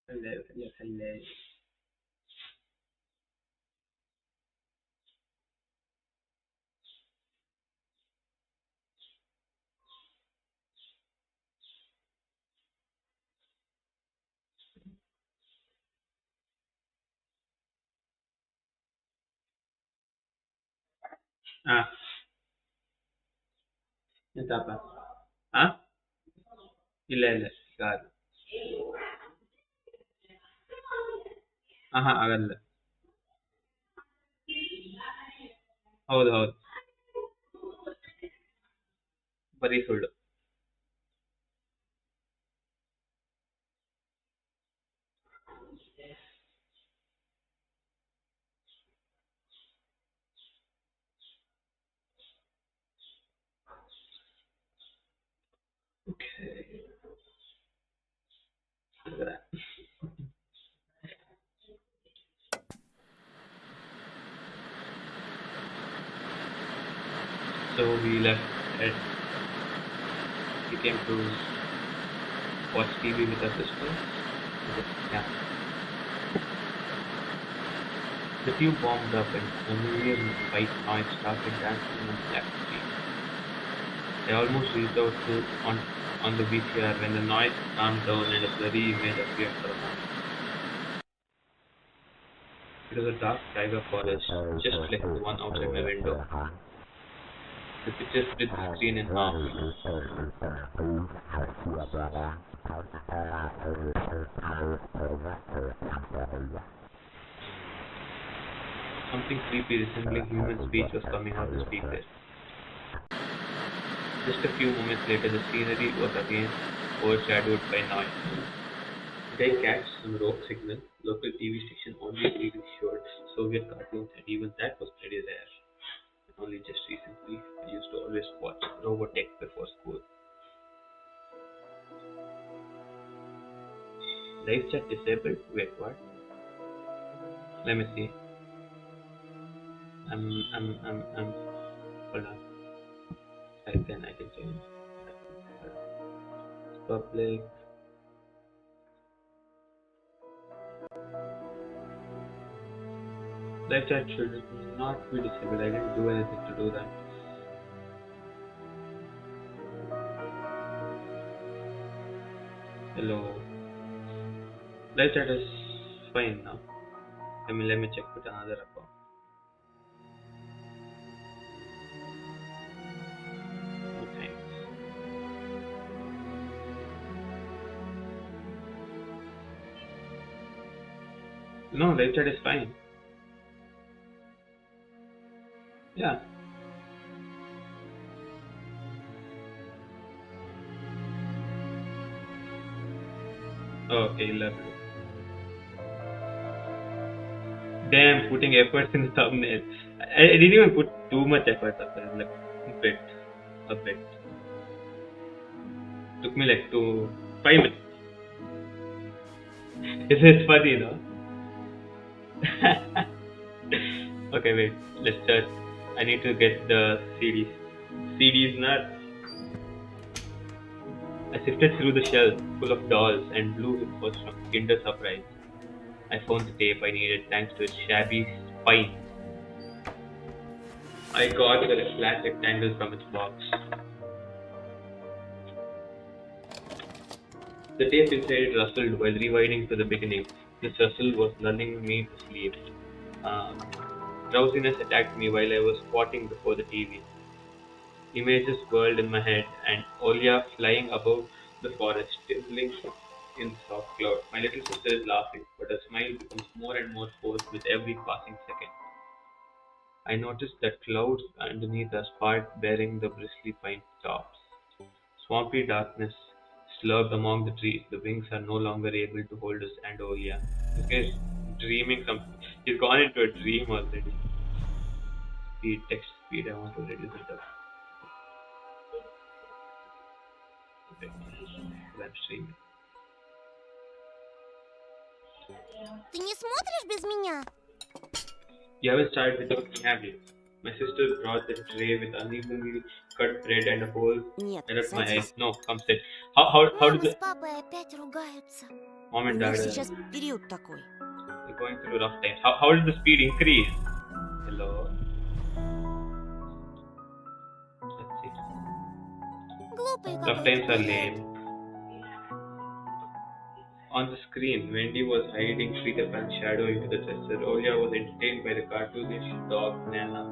Hello, hello, hello. Ah, entapa. Ah, ಇಲ್ಲ ಇಲ್ಲ ಕಾದು. ಆಹಾ ಆಗಲ್ಲ. ಹೌದು ಹೌದು. ಬರೀ ಸುಳ್ಳು. Okay. Look at that. So we left at we came to watch TV with our sisters. Yeah. The tube warmed up and a million white noise started dancing on the black screen. I almost reached out to on the VCR when the noise calmed down and a blurry image appeared for a moment. It was a dark tiger forest, just like the one outside my window. The picture split the screen in half. Something creepy resembling human speech was coming out the speaker. Just a few moments later, the scenery was again overshadowed by noise. Did I catch some rogue signal? Local TV station only really showed Soviet cartoons, and even that was pretty rare. And only just recently, I used to always watch Robotech before school. Live chat disabled? Wait, what? Let me see. I'm. Hold on. I can change. Public. Live chat should not be disabled. I didn't do anything to do that. Hello. Live chat is fine now. Let me check with another account. No thanks. No, live chat is fine. Yeah. Oh, okay, lovely. Damn, putting efforts in the thumbnail. I didn't even put too much effort up there. Like a bit. Took me like 5 minutes. Is it funny, no? Okay, wait. Let's start. I need to get the CDs. CDs nuts. I sifted through the shelf full of dolls and blew it was from Kinder Surprise. I found the tape I needed thanks to its shabby spine. I got the flat rectangle from its box. The tape inside rustled while rewinding to the beginning. This rustle was lulling me to sleep. Uh, Drowsiness attacked me while I was squatting before the TV. Images whirled in my head, and Olia flying above the forest, dribbling in soft cloud. My little sister is laughing, but her smile becomes more and more forced with every passing second. I noticed that clouds underneath us part bearing the bristly pine tops. Swampy darkness slurped among the trees. The wings are no longer able to hold us, and oh yeah, this guy is dreaming something. He's gone into a dream already. Speed, text speed, I want to reduce it up. Okay, I'm streaming. Ты не смотришь без меня? You haven't started without me, have you? My sister brought the tray with unevenly cut bread and a whole Нет, right up my eyes. садись. No, come sit. How Мама did с the папой опять ругаются. mom У and них dad сейчас период такой. are going through rough times? How did the speed increase? Hello. Let's see. Глупые Rough times какой-то are период. lame. On the screen, Wendy was hiding Peter Pan's shadow into the dresser. Olia was entertained by the cartoonish dog Nana.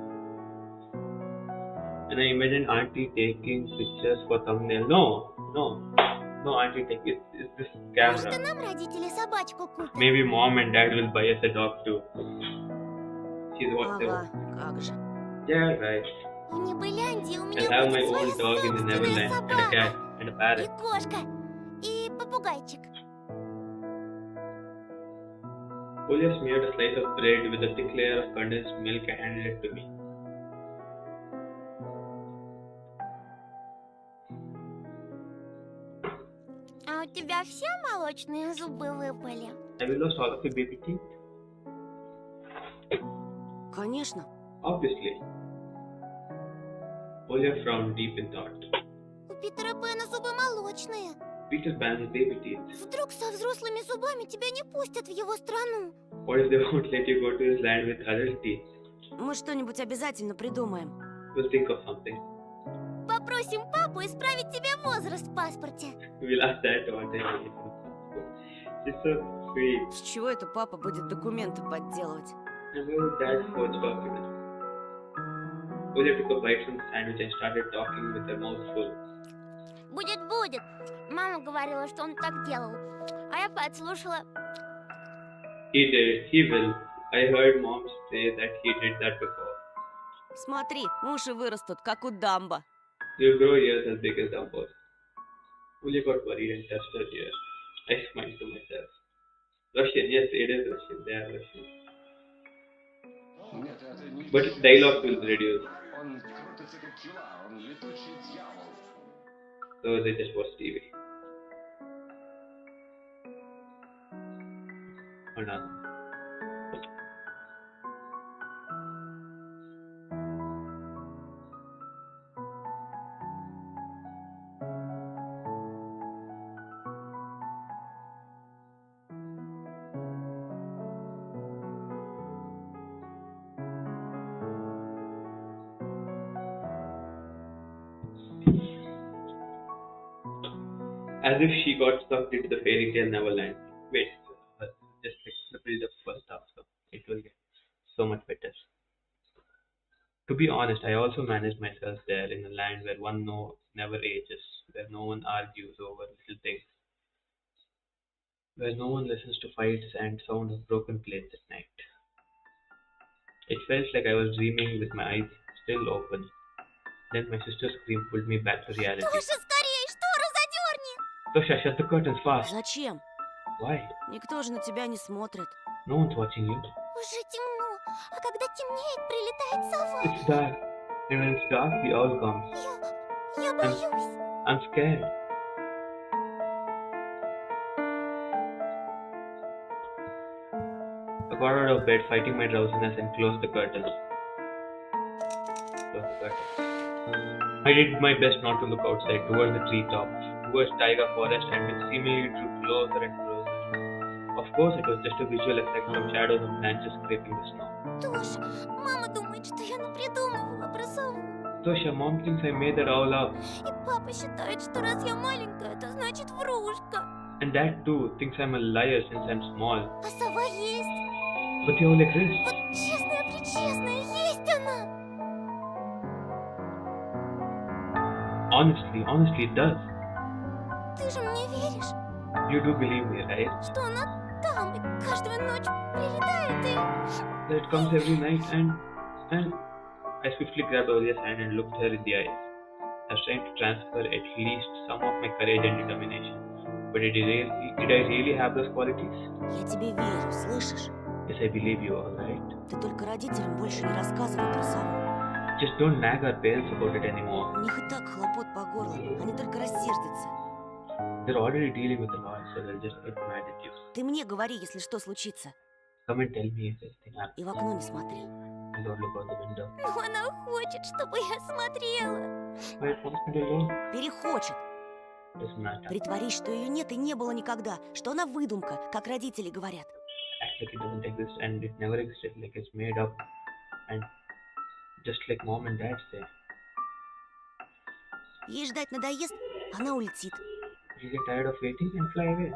And I imagined Auntie taking pictures for thumbnail. No, Auntie take it. It's this Может, и camera. нам родители собачку купят? Maybe mom and dad will buy us a dog too. She's what they Ага, want. как же. Yeah, right. В Небыляндии у меня I'll have будет my своя own dog in the собственная Neverland and a собака. cat and a И parrot. кошка. И попугайчик. Olia smeared a slice of bread with a thick layer of condensed milk and handed it to me. А у тебя все молочные зубы выпали? Have you lost all of your baby teeth? Конечно. Obviously. Olia frowned deep in thought. У Питера Пэна зубы молочные. Peter Pan's baby teeth. Вдруг со взрослыми зубами тебя не пустят в его страну? What if they won't let you go to his land with adult teeth? Мы что-нибудь обязательно придумаем. We'll think of something. Попросим папу исправить тебе возраст в паспорте. We'll ask that to one day. It's so sweet. С чего это папа будет документы подделывать? And where would dad forge documents? Olia took a bite from the sandwich and started talking with her mouth full. Будет. Мама говорила, что он так делал. А я подслушала. He did. He will. I heard mom say that he did that before. Смотри, уши вырастут, как у Дамбо. You'll grow ears as big as Dumbos. Olia got worried and touched her ear. I smiled to myself. Russian, yes, it is Russian. They are Russian. But dialogue will reduce. So they just watch TV. Or not. As if she got sucked into the fairy tale Neverland. Wait, just like the build-up first half, so it will get so much better. To be honest, I also managed myself there in a land where one never ages, where no one argues over little things, where no one listens to fights and sound of broken plates at night. It felt like I was dreaming with my eyes still open. Then my sister's scream pulled me back to reality. Тоша, скорее, шторы задерни! Tosha, shut the curtains fast. Зачем? Why? Никто же на тебя не смотрит. No one's watching you. Уже темно, а когда темнеет, прилетает сова. It's dark. And when it's dark, the owl comes. Я боюсь. I'm scared. I got out of bed, fighting my drowsiness, and closed the curtains. I did my best not to look outside, towards the treetop, towards Taiga Forest, and which seemingly drew closer and closer. Of course, it was just a visual effect from shadows of branches scraping the snow. Тоша, мама думает, что я напридумывала про сову. Tosha, mom thinks I made that owl up. И папа считает, что раз я маленькая, это значит врушка. And dad too thinks I'm a liar since I'm small. А сова есть. But they all exist. Вот честная-пречестная, есть она. Honestly, it does. Ты же мне веришь, You do believe me, right? что она там и каждую ночь прилетает и... That it comes every night and I swiftly grabbed Olia's hand and looked her in the eyes. I was trying to transfer at least some of my courage and determination. But did I really have those qualities? Я тебе верю, слышишь? Yes, I believe you, alright. Ты только родителям больше не рассказывай про Саву. Just don't nag our parents about it anymore. У них и так хлопот по горло, они только рассердятся. They're already dealing with a lot, so they'll just get mad at you. Ты мне говори, если что случится. Come and tell me if anything happens. И в окно не смотри. And don't look out the window. Но она хочет, чтобы я смотрела. My husband alone Перехочет. doesn't matter. Притворись, что ее нет и не было никогда, что она выдумка, как родители говорят. Act like it doesn't exist and it never existed, like it's made up. And just like mom and dad say, Ей ждать надоест, она улетит. you get tired of waiting and fly away.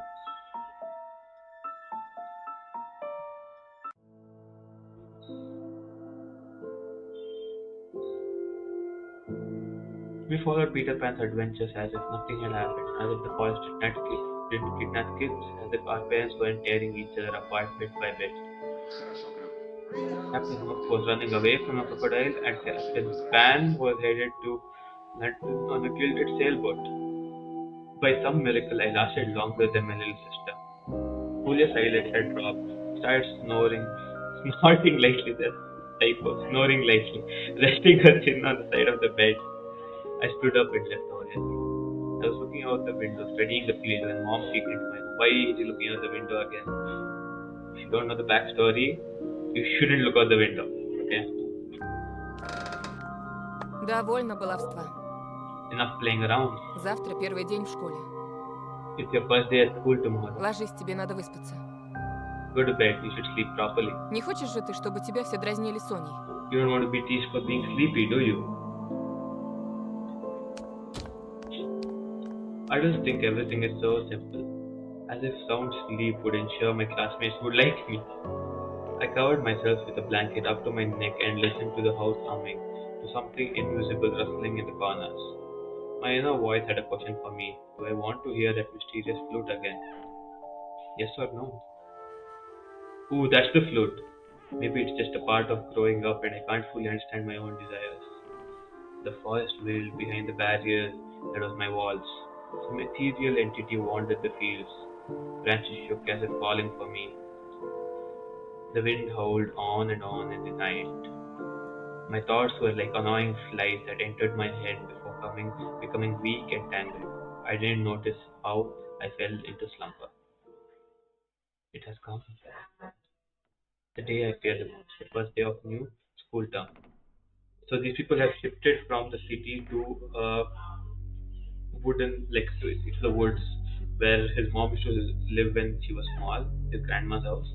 We followed Peter Pan's adventures as if nothing had happened, as if the forest didn't kidnap kids, as if our parents weren't tearing each other apart bit by bit. Captain Hook was running away from a crocodile, and Captain Pan was headed to London on a gilded sailboat. By some miracle, I lasted longer than my little sister. Julia's eyelids had dropped, started snorting lightly, snoring lightly, resting her chin on the side of the bed. I stood up and left Julia. I was looking out the window, studying the field, when Mom peeked into my room. Why is he looking out the window again? If you don't know the backstory, you shouldn't look out the window, okay? Довольно баловства. Enough playing around. Завтра первый день в школе. It's your first day at school tomorrow. Ложись, тебе надо выспаться. Go to bed, you should sleep properly. Не хочешь же ты, чтобы тебя все дразнили Соней? You don't want to be teased for being sleepy, do you? I just think everything is so simple. As if sound sleep would ensure my classmates would like me. I covered myself with a blanket up to my neck and listened to the house humming, to something invisible rustling in the corners. My inner voice had a question for me. Do I want to hear that mysterious flute again? Yes or no? Ooh, that's the flute. Maybe it's just a part of growing up and I can't fully understand my own desires. The forest wailed behind the barrier that was my walls. Some ethereal entity wandered the fields. Branches shook as if calling for me. The wind howled on in the night. My thoughts were like annoying flies that entered my head before becoming weak and tangled. I didn't notice how I fell into slumber. It has come. The day I feared the most. The first day of new school term. So these people have shifted from the city to to the woods where his mom used to live when she was small, his grandma's house,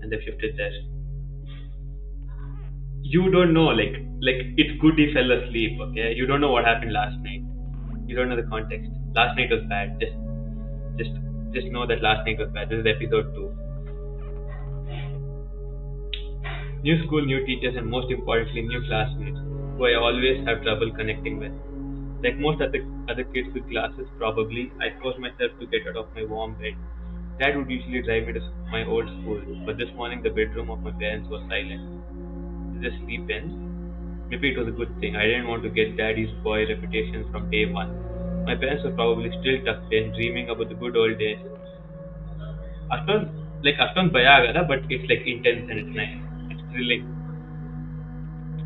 and they've shifted there. You don't know, like it's good he fell asleep, okay? You don't know what happened last night. You don't know the context. Last night was bad. Just know that last night was bad. This is episode 2. New school, new teachers, and most importantly, new classmates who I always have trouble connecting with. Like most other kids with glasses, probably, I forced myself to get out of my warm bed. Dad would usually drive me to my old school, but this morning the bedroom of my parents was silent. Did they sleep in? Maybe it was a good thing. I didn't want to get Daddy's boy reputation from day one. My parents were probably still tucked in, dreaming about the good old days. Ashton Bayaga, but it's like intense and it's nice. It's thrilling.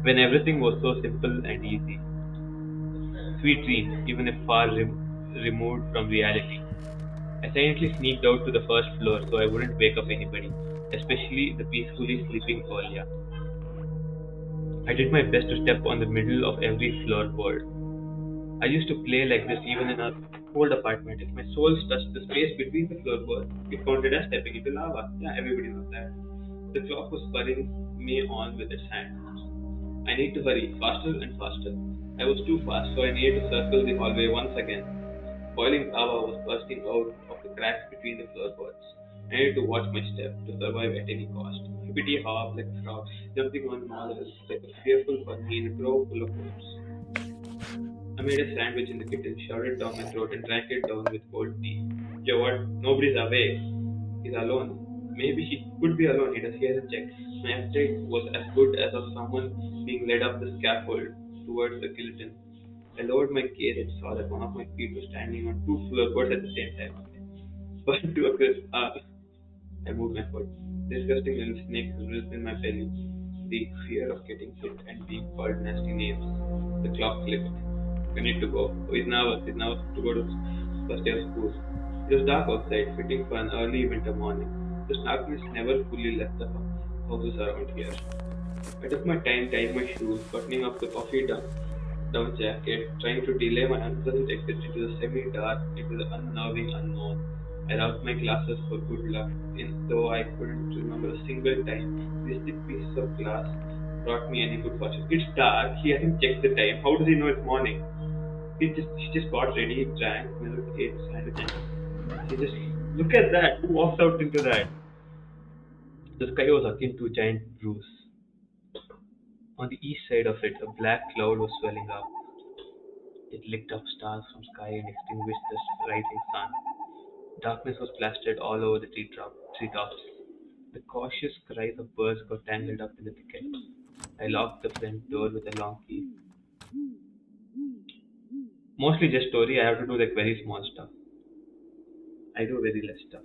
When everything was so simple and easy. Sweet dreams, even if far removed from reality. I silently sneaked out to the first floor so I wouldn't wake up anybody, especially the peacefully sleeping Olia. I did my best to step on the middle of every floorboard. I used to play like this even in our old apartment. If my soles touched the space between the floorboards, it counted as stepping into lava. Yeah, everybody knows that. The clock was spurring me on with its hand. I need to hurry, faster and faster. I was too fast, so I needed to circle the hallway once again. Boiling lava was bursting out of the cracks between the floorboards. I needed to watch my step to survive at any cost. Hippity hop like a frog, jumping on walls like a fearful bunny in a grove full of wolves. I made a sandwich in the kitchen, shoved it down my throat, and drank it down with cold tea. Yo, what? Nobody's awake. He's alone. Maybe he could be alone. He hasn't checked. My appetite was as good as of someone being led up the scaffold towards the guillotine. I lowered my gaze and saw that one of my feet was standing on two floorboards at the same time. But to a crisp, I moved my foot. Disgusting little snake wriggled in my belly. The fear of getting hit and being called nasty names. The clock clicked. We need to go. Oh, he's nervous. He's nervous to go to first day of school. It was dark outside, fitting for an early winter morning. The darkness never fully left the houses around here. I took my time tying my shoes, buttoning up the down jacket, trying to delay my unpleasant exit into the semi-dark, into the unnerving unknown. I rubbed my glasses for good luck, though I couldn't remember a single time these thick pieces of glass brought me any good fortune. It's dark, he hasn't checked the time. How does he know it's morning? He just got ready, drank milk, ate sandwich, and he just look at that. Who walks out into that? The sky was akin to a giant bruise. On the east side of it, a black cloud was swelling up. It licked up stars from sky and extinguished the rising sun. Darkness was plastered all over the treetops. The cautious cries of birds got tangled up in the thicket. I locked the front door with a long key. Mostly just story. I have to do like very small stuff. I do very less stuff.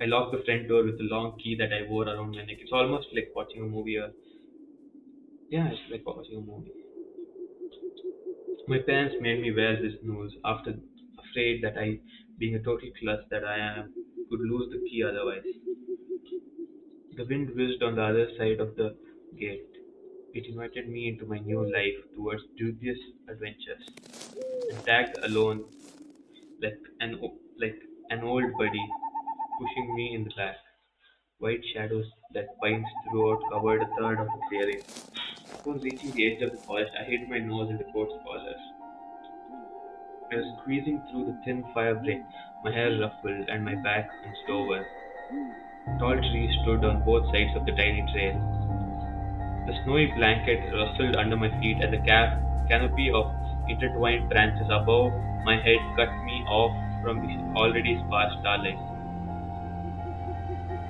I locked the front door with a long key that I wore around my neck. It's almost like watching a movie. Yeah, it's like watching a movie. My parents made me wear this noose afraid that I, being a total klutz that I am, could lose the key otherwise. The wind whizzed on the other side of the gate. It invited me into my new life towards dubious adventures. And tagged alone like an old buddy, pushing me in the back. White shadows that pines throughout covered a third of the clearing. Upon reaching the edge of the forest, I hid my nose in the coat's collar. I was squeezing through the thin fire break, my hair ruffled and my back hunched over. Tall trees stood on both sides of the tiny trail. The snowy blanket rustled under my feet, and the canopy of intertwined branches above my head cut me off from the already sparse starlight.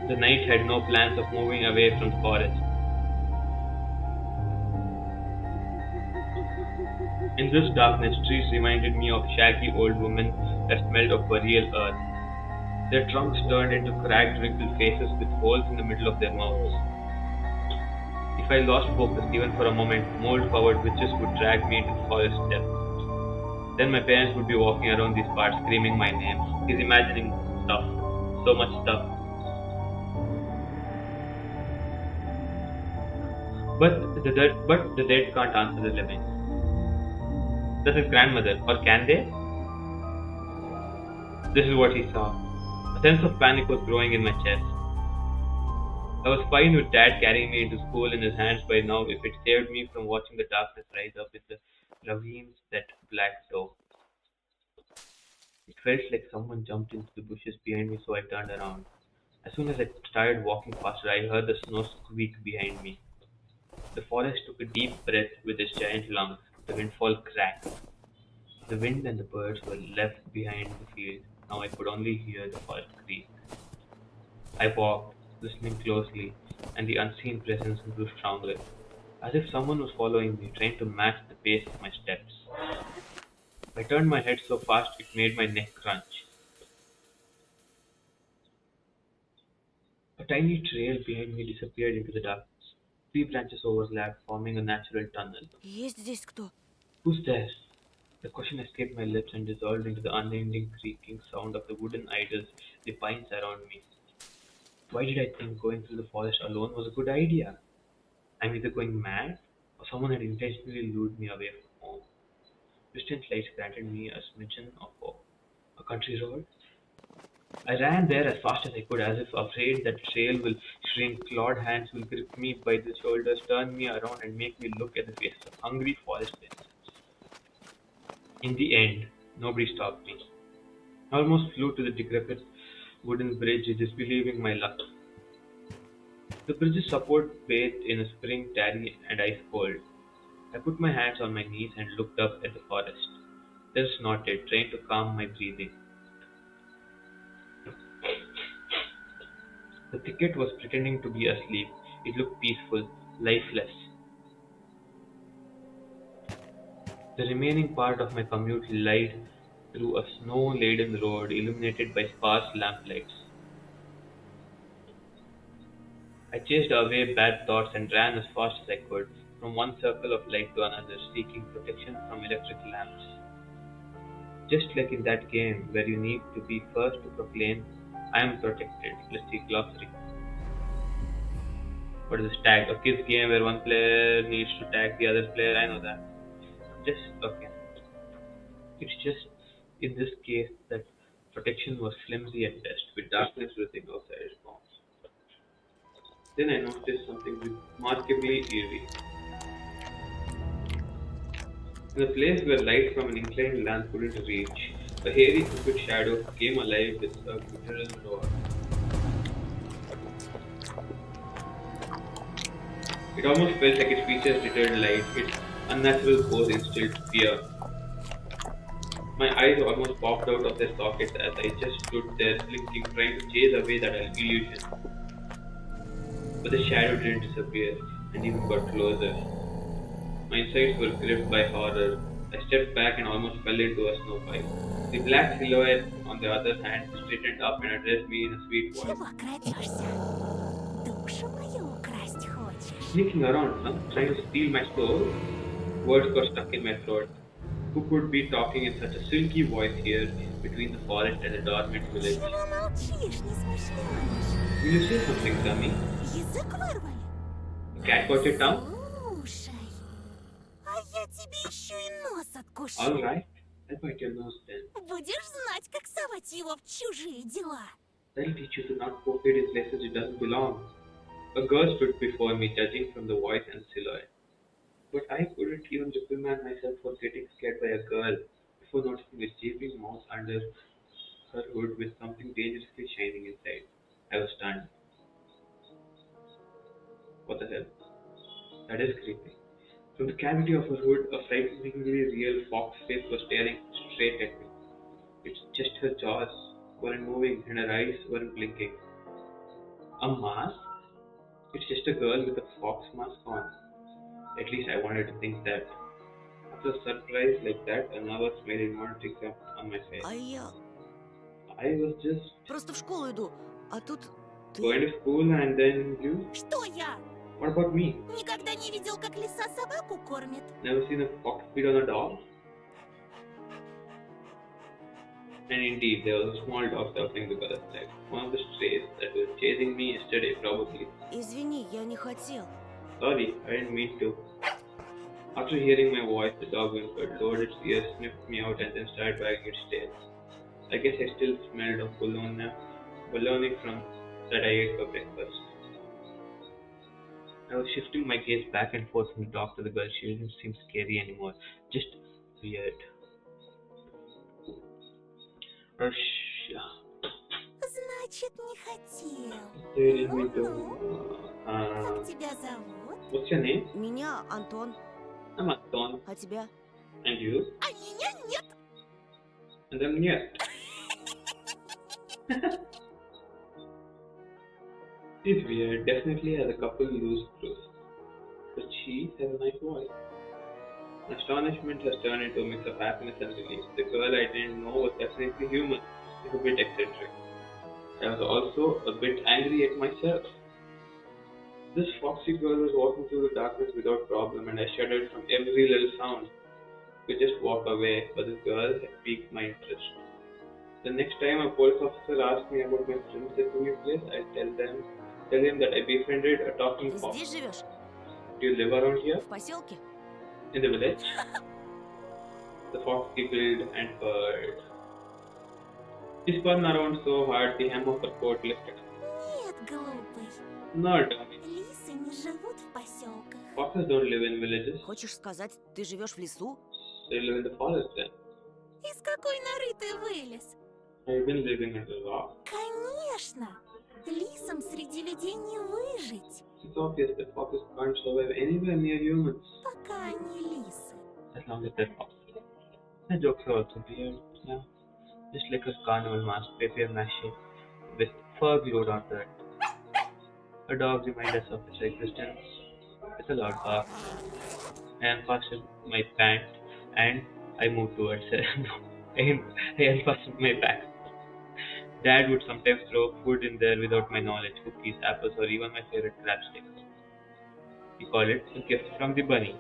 The night had no plans of moving away from the forest. In this darkness, trees reminded me of shaggy old women that smelled of burial earth. Their trunks turned into cracked, wrinkled faces with holes in the middle of their mouths. If I lost focus even for a moment, mold-covered witches would drag me into the forest depths. Then my parents would be walking around these parts screaming my name. He's imagining stuff. So much stuff. But the dead can't answer the living. That's his grandmother, or can they? This is what he saw. A sense of panic was growing in my chest. I was fine with Dad carrying me into school in his hands by now if it saved me from watching the darkness rise up with the ravines that black door. It felt like someone jumped into the bushes behind me, so I turned around. As soon as I started walking faster, I heard the snow squeak behind me. The forest took a deep breath with its giant lungs. The windfall cracked. The wind and the birds were left behind the field. Now I could only hear the forest creak. I walked, listening closely, and the unseen presence grew stronger, as if someone was following me, trying to match the pace of my steps. I turned my head so fast it made my neck crunch. A tiny trail behind me disappeared into the darkness. Three branches overlapped, forming a natural tunnel. Есть здесь кто? Who's there? The question escaped my lips and dissolved into the unending creaking sound of the wooden idols, the pines around me. Why did I think going through the forest alone was a good idea? I'm either going mad, or someone had intentionally lured me away from home. Distant lights granted me a smidgen of hope. A country road? I ran there as fast as I could, as if afraid that the trail will shrink. Clawed hands will grip me by the shoulders, turn me around, and make me look at the faces of hungry forest peasants. In the end, nobody stopped me. I almost flew to the decrepit wooden bridge, disbelieving my luck. The bridge's support bathed in a spring tarry and ice cold. I put my hands on my knees and looked up at the forest. Then snorted, trying to calm my breathing. The thicket was pretending to be asleep. It looked peaceful, lifeless. The remaining part of my commute lied through a snow-laden road illuminated by sparse lamplights. I chased away bad thoughts and ran as fast as I could, from one circle of light to another, seeking protection from electric lamps. Just like in that game where you need to be first to proclaim, I am protected. Let's see glossary. What is this tag? A kids game where one player needs to tag the other player. I know that. Okay. It's just in this case that protection was flimsy at best, with darkness drizzling outside its bounds. Then I noticed something remarkably eerie. In a place where light from an inclined lamp couldn't reach, a hairy, crooked shadow came alive with a guttural roar. It almost felt like its features deterred light, its unnatural pose instilled fear. My eyes almost popped out of their sockets as I just stood there blinking, trying to chase away that illusion. But the shadow didn't disappear and even got closer. My insides were gripped by horror. I stepped back and almost fell into a snow pile. The black silhouette, on the other hand, straightened up and addressed me in a sweet voice. Чего крадешься? Душу мою украсть хочешь? Sneaking around, huh? Trying to steal my soul? Words got stuck in my throat. Who could be talking in such a silky voice here between the forest and the dormant village? Чего молчишь, не смышляешь? Will you say something, dummy? Язык вырвали? Cat got your tongue? Слушай, а я тебе еще и нос откушу. Alright, I'll bite your nose then. Будешь знать, как совать его в чужие дела. That'll teach you to not poke it in places it doesn't belong. A girl stood before me, judging from the voice and silhouette. But I couldn't even reprimand myself for getting scared by a girl before noticing a gaping mouth under her hood with something dangerously shining inside. I was stunned. What the hell? That is creepy. From the cavity of her hood, a frighteningly real fox face was staring straight at me. It's just her jaws weren't moving and her eyes weren't blinking. A mask? It's just a girl with a fox mask on. At least I wanted to think that. After a surprise like that, a nervous made involuntary jump on my face. А я I was just просто в школу иду, а тут going ты... to school and then you? Что я? What about me? Никогда не видел, как лиса собаку кормит? Never seen a fox feed on a dog? And indeed, there was a small dog circling the color flag. One of the strays that was chasing me yesterday, probably. Извини, я не хотел. Sorry, I didn't mean to. After hearing my voice, the dog whimpered, lowered its ears, sniffed me out, and then started wagging its tail. I guess I still smelled of bologna from that I ate for breakfast. I was shifting my gaze back and forth from the dog to the girl. She didn't seem scary anymore, just weird. Значит, не хотел. Telling me to. Как тебя зовут? What's your name? Меня Антон. I'm Anton. А тебя? And you? А меня нет. And then yes. She's weird. Definitely has a couple loose screws. But she has a nice voice. Astonishment has turned into a mix of happiness and relief. The girl I didn't know was definitely human, if a bit eccentric. I was also a bit angry at myself. This foxy girl was walking through the darkness without problem, and I shuddered from every little sound. Could just walk away, but this girl had piqued my interest. The next time a police officer asked me about my friends at the new place, I'd tell him that I befriended a talking Ты fox. здесь живешь? Do you live around here? В поселке? In the village? The fox giggled and purred. He spun around so hard the hem of her coat lifted. Нет, глупый. No, dummy. Лисы не живут в поселках. Foxes don't live in villages. Хочешь сказать, ты живешь в лесу? They live in the forest then. Из какой норы ты вылез? I've been living in the rock. Конечно. Лисам среди людей не выжить, It's obvious that foxes can't survive anywhere near humans. пока они лисы. As long as they're foxes. The jokes are also weird, yeah. Just like a carnival mask, papier mache, with fur glued onto it. A dog reminded us of its existence with a loud bark. I unfastened my pant and I moved towards her. I unfastened my bag. Dad would sometimes throw food in there without my knowledge, cookies, apples, or even my favorite crab sticks. He called it a gift from the bunny.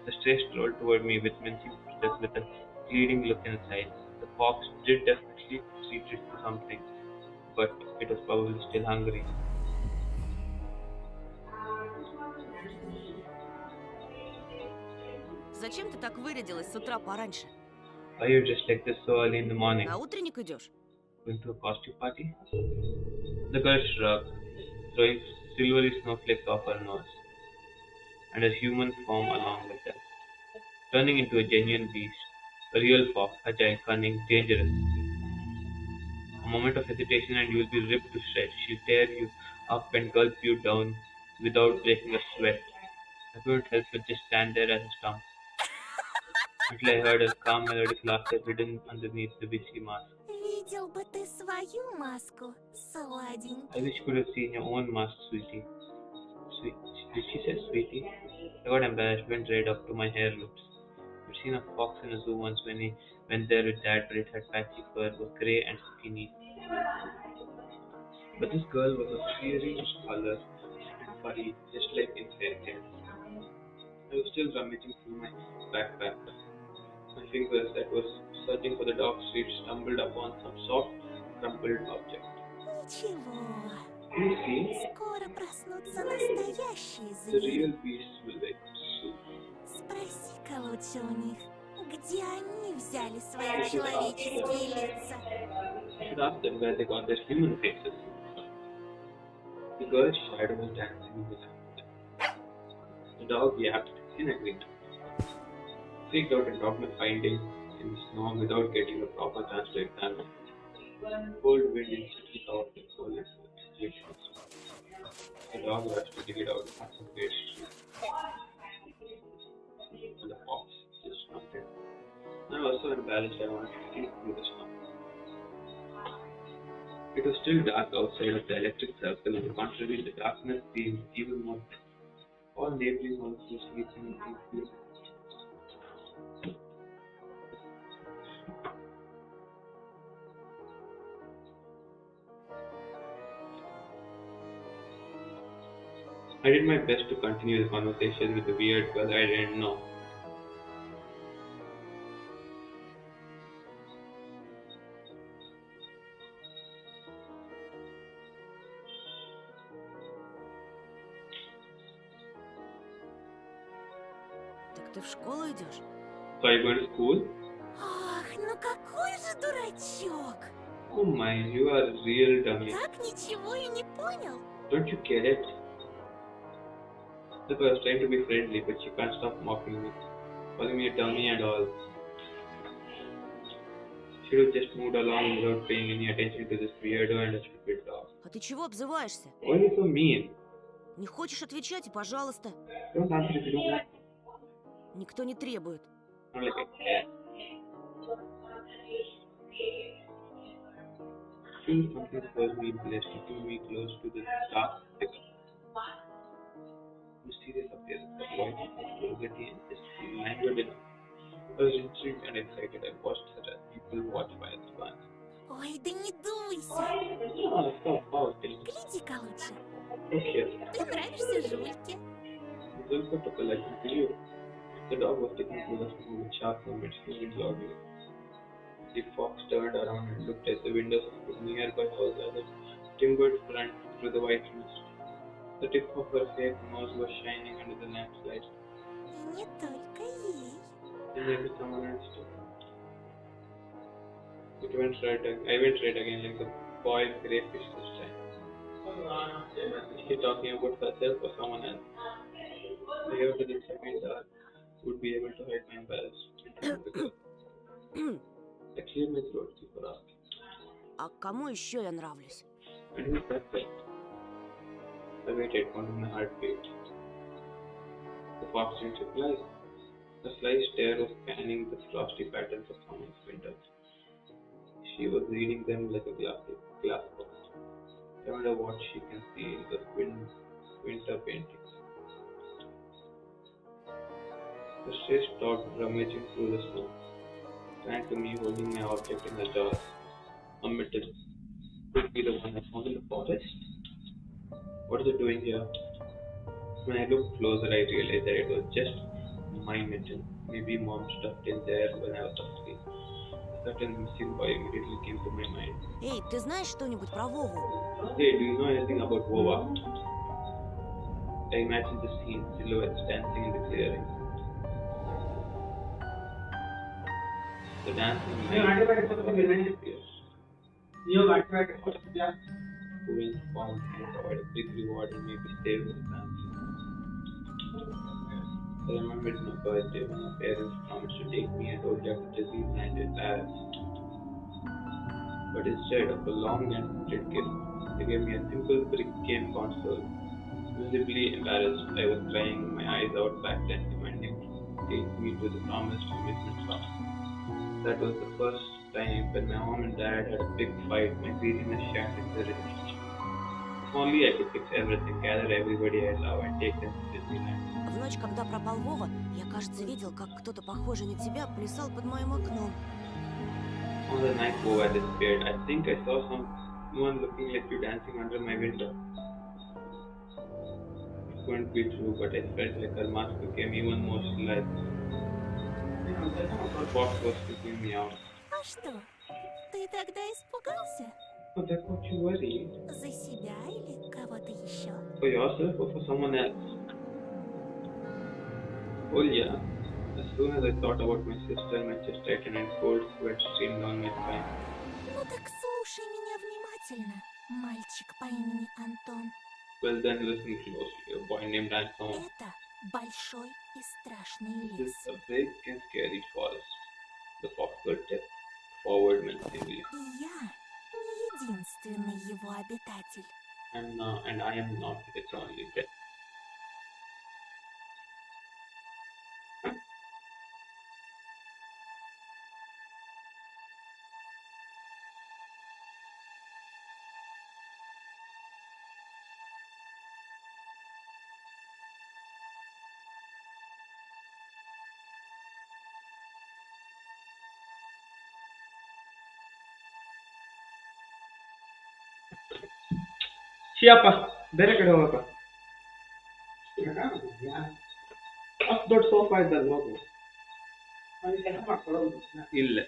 The stray strolled toward me with mincing footsteps with a pleading look in its eyes. The fox did definitely treat it to something, but it was probably still hungry. Зачем ты так вырядилась с утра пораньше? Why are you dressed like this so early in the morning? На утренник идешь? Going to a costume party? The girl shrugged, throwing silvery snowflakes off her nose, and a human form along with them, turning into a genuine beast, a real fox, agile, cunning, dangerous. A moment of hesitation and you will be ripped to shreds. She'll tear you up and gulp you down without breaking a sweat. I couldn't help but just stand there as a stump until I heard her calm melodic laughter hidden underneath the witchy mask. Видел бы ты свою маску, сладенький. I wish you could have seen your own mask, sweetie. Sweet. Did she say sweetie? I got embarrassed, went right up to my hair loops. I'd seen a fox in a zoo once when he went there with dad, but it had patchy fur, was grey and skinny. But this girl was of fiery color and furry, just like in fairy tales. I was still rummaging through my backpack. My fingers that was searching for the dog street stumbled upon some soft, crumpled object. Ничего, Can you see? скоро проснутся настоящие The звери. real beast will wake up soon. Спроси-ка лучше у них, где они взяли свои человеческие лица. I should ask them where they got their human faces. The girl's shadow was dancing in the lamp. The dog yapped in agreement. Freaked out and dropped my findings in the snow without getting a proper chance to examine. Cold wind instantly covered the whole situation. The dog rushed to dig it out of some great street. And the fox just nodded. I was so embarrassed I wanted to sleep through the snow. It was still dark outside of the electric circle. On the contrary, the darkness seemed even more dense. All neighboring homes were sleeping deeply. I did my best to continue the conversation with the weird girl I didn't know. Так ты в школу идешь? So are you going to school? Ах, ну какой же дурачок! Oh my, you are a real dummy. Так ничего и не понял. Don't you get it? Look, I was trying to be friendly, but you can't stop mocking me, calling me a dummy and all. Should have just moved along without paying any attention to this weirdo and a stupid dog. А ты чего обзываешься? Why are you so mean? Не хочешь отвечать, и пожалуйста. Don't answer if you don't want. Никто не требует. Not like I care. Still something calls me blessed, keeping me close to the dark figure. Mysterious appearance, the voice of curiosity and just languid enough. I was intrigued and excited. I watched her as people watch by its glance. Ой, да не дуйся. Oh, stop, oh, tell me. Гляди-ка лучше. Okay. Ты нравишься Жульке. Zulfa took a liking to you. The dog was taking to the snow with sharp movements, moving loudly. The fox turned around and looked at the windows of the nearby house as it timbered front through the white mist. The tip of her fake nose was shining under the lamplight. И не только ей. And maybe someone else too. I went right again like the boiled crayfish this time. Is she talking about herself or someone else? I heard that the second dark would be able to hide my embarrassment. I cleared my throat before asking. А кому еще я нравлюсь? And who's that guy? I waited, counting my heartbeat. The fox didn't reply. The sly stare was scanning the frosty patterns of someone's windows. She was reading them like a glass box. I wonder what she can see in the window. she stopped rummaging through the snow, trying to me holding my object in her jaws. A mitten. Could be the one I found in the forest? What is it doing here? When I looked closer, I realized that it was just my mitten. Maybe mom stuffed in there when I was asleep. A certain missing boy immediately came to my mind. Эй, ты знаешь что-нибудь про Вову? Hey, do you know anything about Vova? I imagined the scene, silhouettes dancing in the clearing. The dancing light appears. Who wins found to provide a big reward and maybe stay with the family. I remembered my birthday when my parents promised to take me and Olga to Disneyland in Paris. But instead of a long and printed gift, they gave me a simple brick game console. Visibly embarrassed, I was crying my eyes out back then, demanding to take me to the promised amusement park. That was the first time when my mom and dad had a big fight. My greediness shattered the relationship. If only I could fix everything, gather everybody I love and take them to Disneyland. В ночь, когда пропал Вова, я, кажется, видел, как кто-то похожий на тебя плясал под моим окном. On the night Vova disappeared, I think I saw someone looking like you dancing under my window. It couldn't be true, but I felt like her mask became even more slight. The fox was freaking me out. А что? Ты тогда испугался? Oh, that got you worried. За себя или кого-то еще? For yourself or for someone else? Oh yeah. As soon as I thought about my sister, my chest tightened and cold sweat streamed down my spine. Ну так слушай меня внимательно, мальчик по имени Антон. Well then listen closely. A boy named Anton. Это большой и страшный This лес. is a big and scary forest. The fox will tip forward menacingly. И я не единственный его обитатель. And I am not its only pet. ಶಿಯಪ್ಪ ಬೇರೆ ಕಡೆ ಹೋಗಪ್ಪ ಅಷ್ಟು ದೊಡ್ಡ sofa ಇದ್ದಲ್ಲ ಹೋಗು ಇಲ್ಲ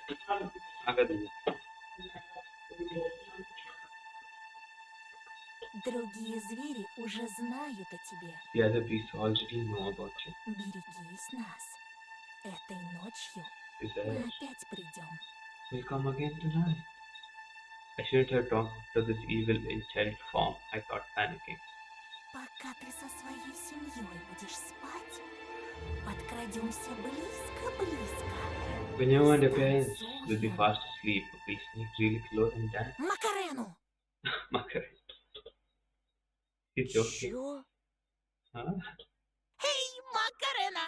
ಆಗೋದಿಲ್ಲ Другие звери уже знают о тебе. The other beasts already know about you. Берегись нас. Этой ночью мы Besides, опять придем. we'll come again tonight. I shouldn't have talked to this evil in child form, I thought, panicking. Пока ты со своей семьей будешь спать, подкрадемся близко-близко. When you and your parents will be fast asleep, we sneak really close and dance. Макарену! Makar. He's joking. Чё? Huh? Эй, Макарена!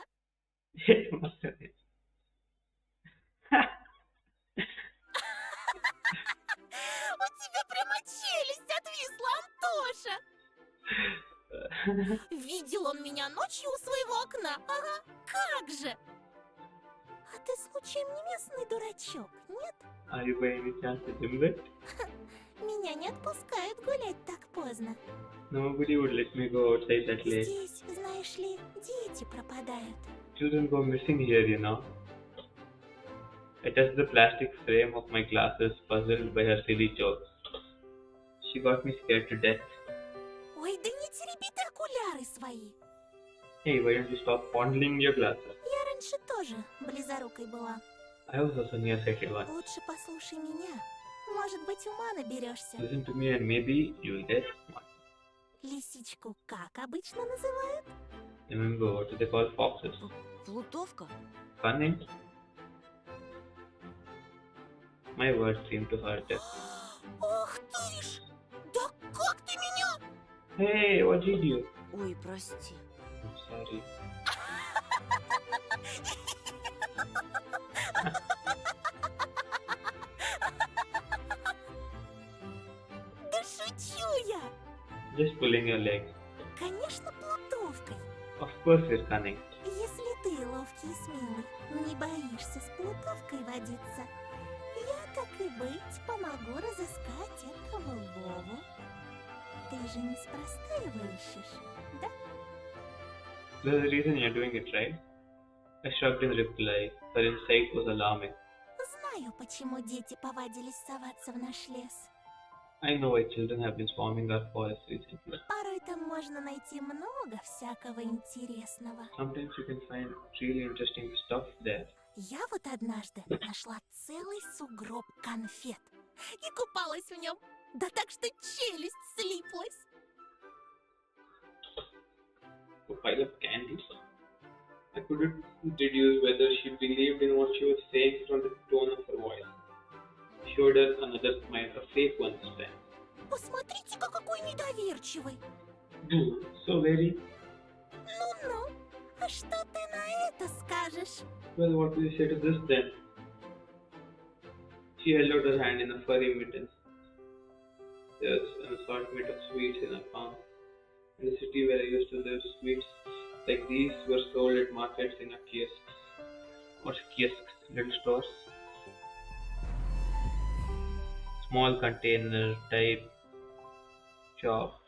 Makar. У тебя прямо челюсть отвисла, Антоша! Видел он меня ночью у своего окна? Ага, как же! А ты случаем не местный дурачок, нет? Are you by any chance a dimwit? Меня не отпускают гулять так поздно. Nobody would let me go outside that late. Здесь, знаешь ли, дети пропадают. Children go missing here, you know. I touched the plastic frame of my glasses, puzzled by her silly jokes. She got me scared to death. Ой, да не тереби ты окуляры свои. Hey, why don't you stop fondling your glasses? Я раньше тоже близорукой была. I was also nearsighted once. Лучше послушай меня. Может быть, ума наберешься. Listen to me and maybe you'll get smart. Лисичку как обычно называют? Remember, what do they call foxes? Плутовка. Cunning? My words seemed to hurt her. Ох ты ж! Да как ты меня? Hey, what did you? Ой, прости. I'm sorry. Да шучу я! Just pulling your leg. Конечно, плутовкой. Of course you're cunning. Если ты ловкий Катись, милый, не боишься с плутовкой водиться? Я, так и быть, помогу разыскать этого Вову. Ты же неспроста его ищешь, да? There's a reason you're doing it, right? I shrugged in reply. Her insight was alarming. Знаю, почему дети повадились соваться в наш лес. I know why children have been swarming our forests recently. Порой там можно найти много всякого интересного. Sometimes you can find really interesting stuff there. Я вот однажды нашла целый сугроб конфет и купалась в нем. Да так, что челюсть слиплась. A pile of candy? I couldn't deduce whether she believed in what she was saying from the tone of her voice. Showed her another smile, a fake one this time. Посмотрите-ка, какой недоверчивый. So very. Ну-ну, а что ты на это скажешь? Well, what will you say to this then? She held out her hand in a furry mitten. There's an assortment of sweets in her palm. In the city where I used to live, sweets like these were sold at markets in a kiosks. Or kiosks, little stores. Small container type shops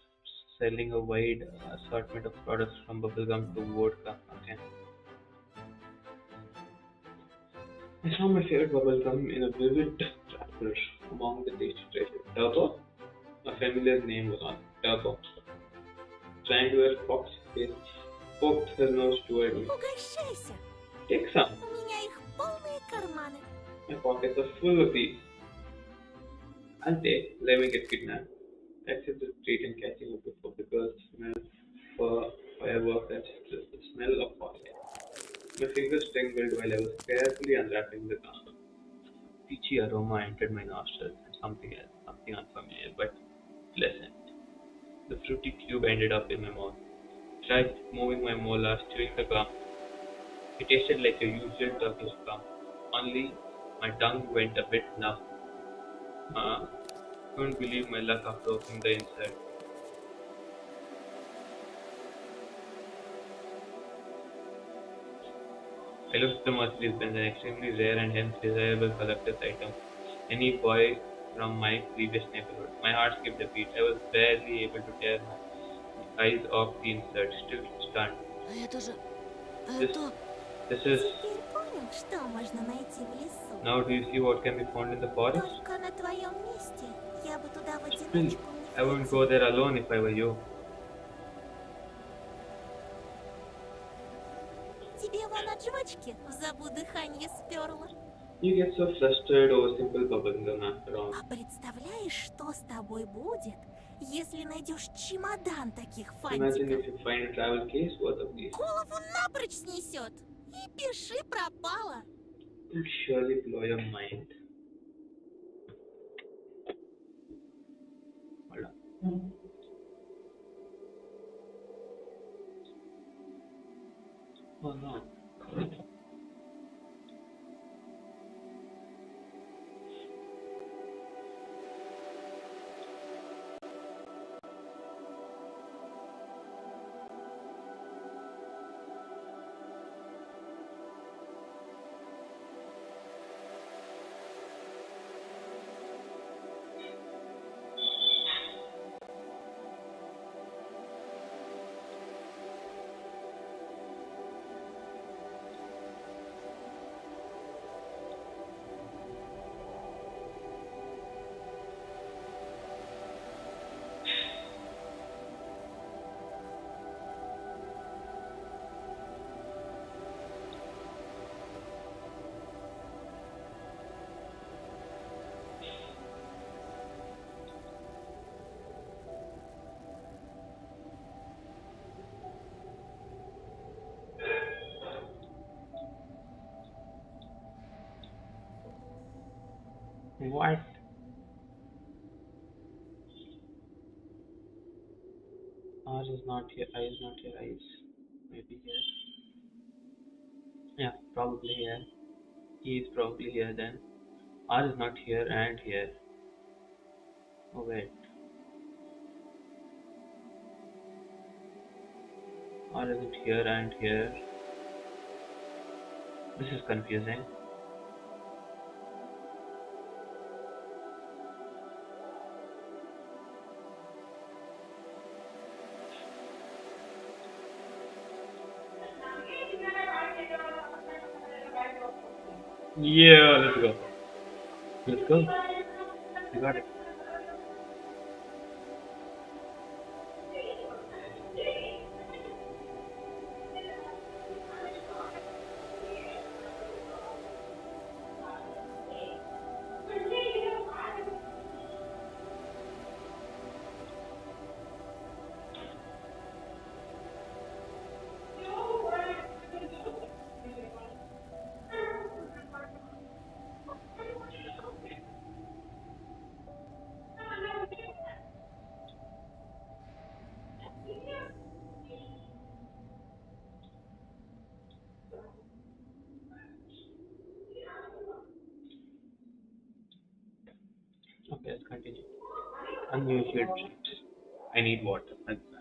selling a wide assortment of products from bubblegum to vodka. Okay. I saw my favorite bubblegum in a vivid wrapper among the tasty treasure. Turbo? A familiar name was on Turbo. Triangular fox face poked her nose toward me. Угощайся. Take some. У меня их полные карманы. My pockets are full of these. I'll take. Let me get kidnapped. I accepted the treat and catching up before the girls smell for fireworks and the smell of vodka. My fingers tingled while I was carefully unwrapping the gum. Peachy aroma entered my nostrils and something else, something unfamiliar but pleasant. The fruity cube ended up in my mouth. Tried moving my molars, chewing the gum. It tasted like your usual Turkish gum, only my tongue went a bit numb. Couldn't believe my luck after opening the inside. I looked at the Mercedes Benz, an extremely rare and hence desirable collector's item. Any boy from my previous neighborhood. My heart skipped a beat. I was barely able to tear my eyes off the insert, still stunned. А это же... This, Это... this is. Теперь понял, что можно найти в лесу. Now do you see what can be found in the forest? Только на твоем месте я бы туда в Still, одиночку I не wouldn't go there alone if I were you. Тебе вон от жвачки в забу дыхание сперло. You get so flustered over simple bubblegum after all. А представляешь, что с тобой будет, если найдешь чемодан таких Imagine фантиков? if you find a travel case worth of these. Голову напрочь снесет. И пиши пропало. It'll surely blow your mind. Hold on. Oh no. What? R is not here, I is not here, I is maybe here. Yeah, probably here. E is probably here then. R is not here and here. Oh wait. R isn't here and here. This is confusing. Yeah, let's go. Let's go. You got it. Okay, let's continue. Unusual treat. I need water. That's that.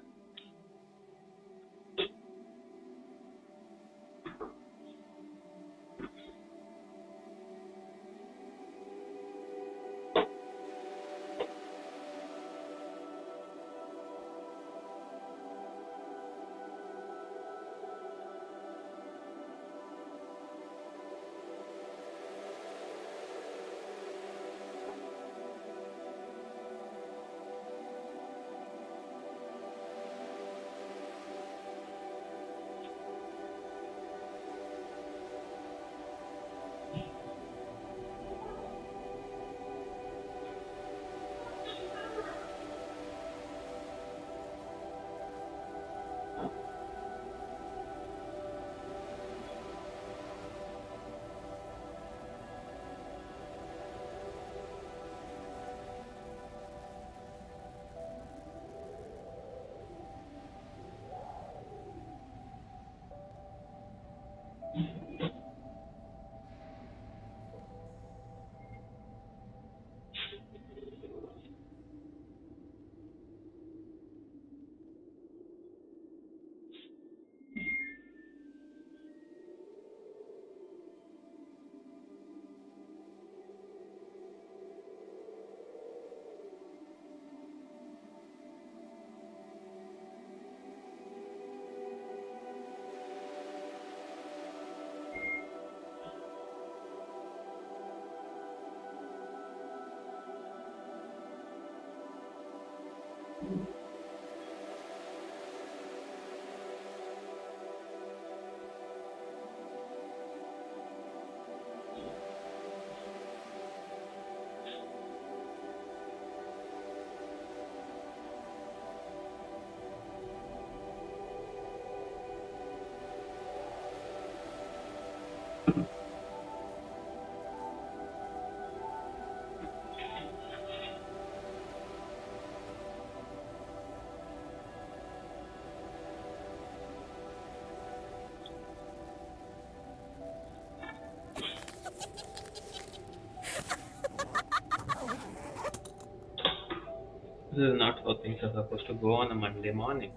This is not how things are supposed to go on a Monday morning.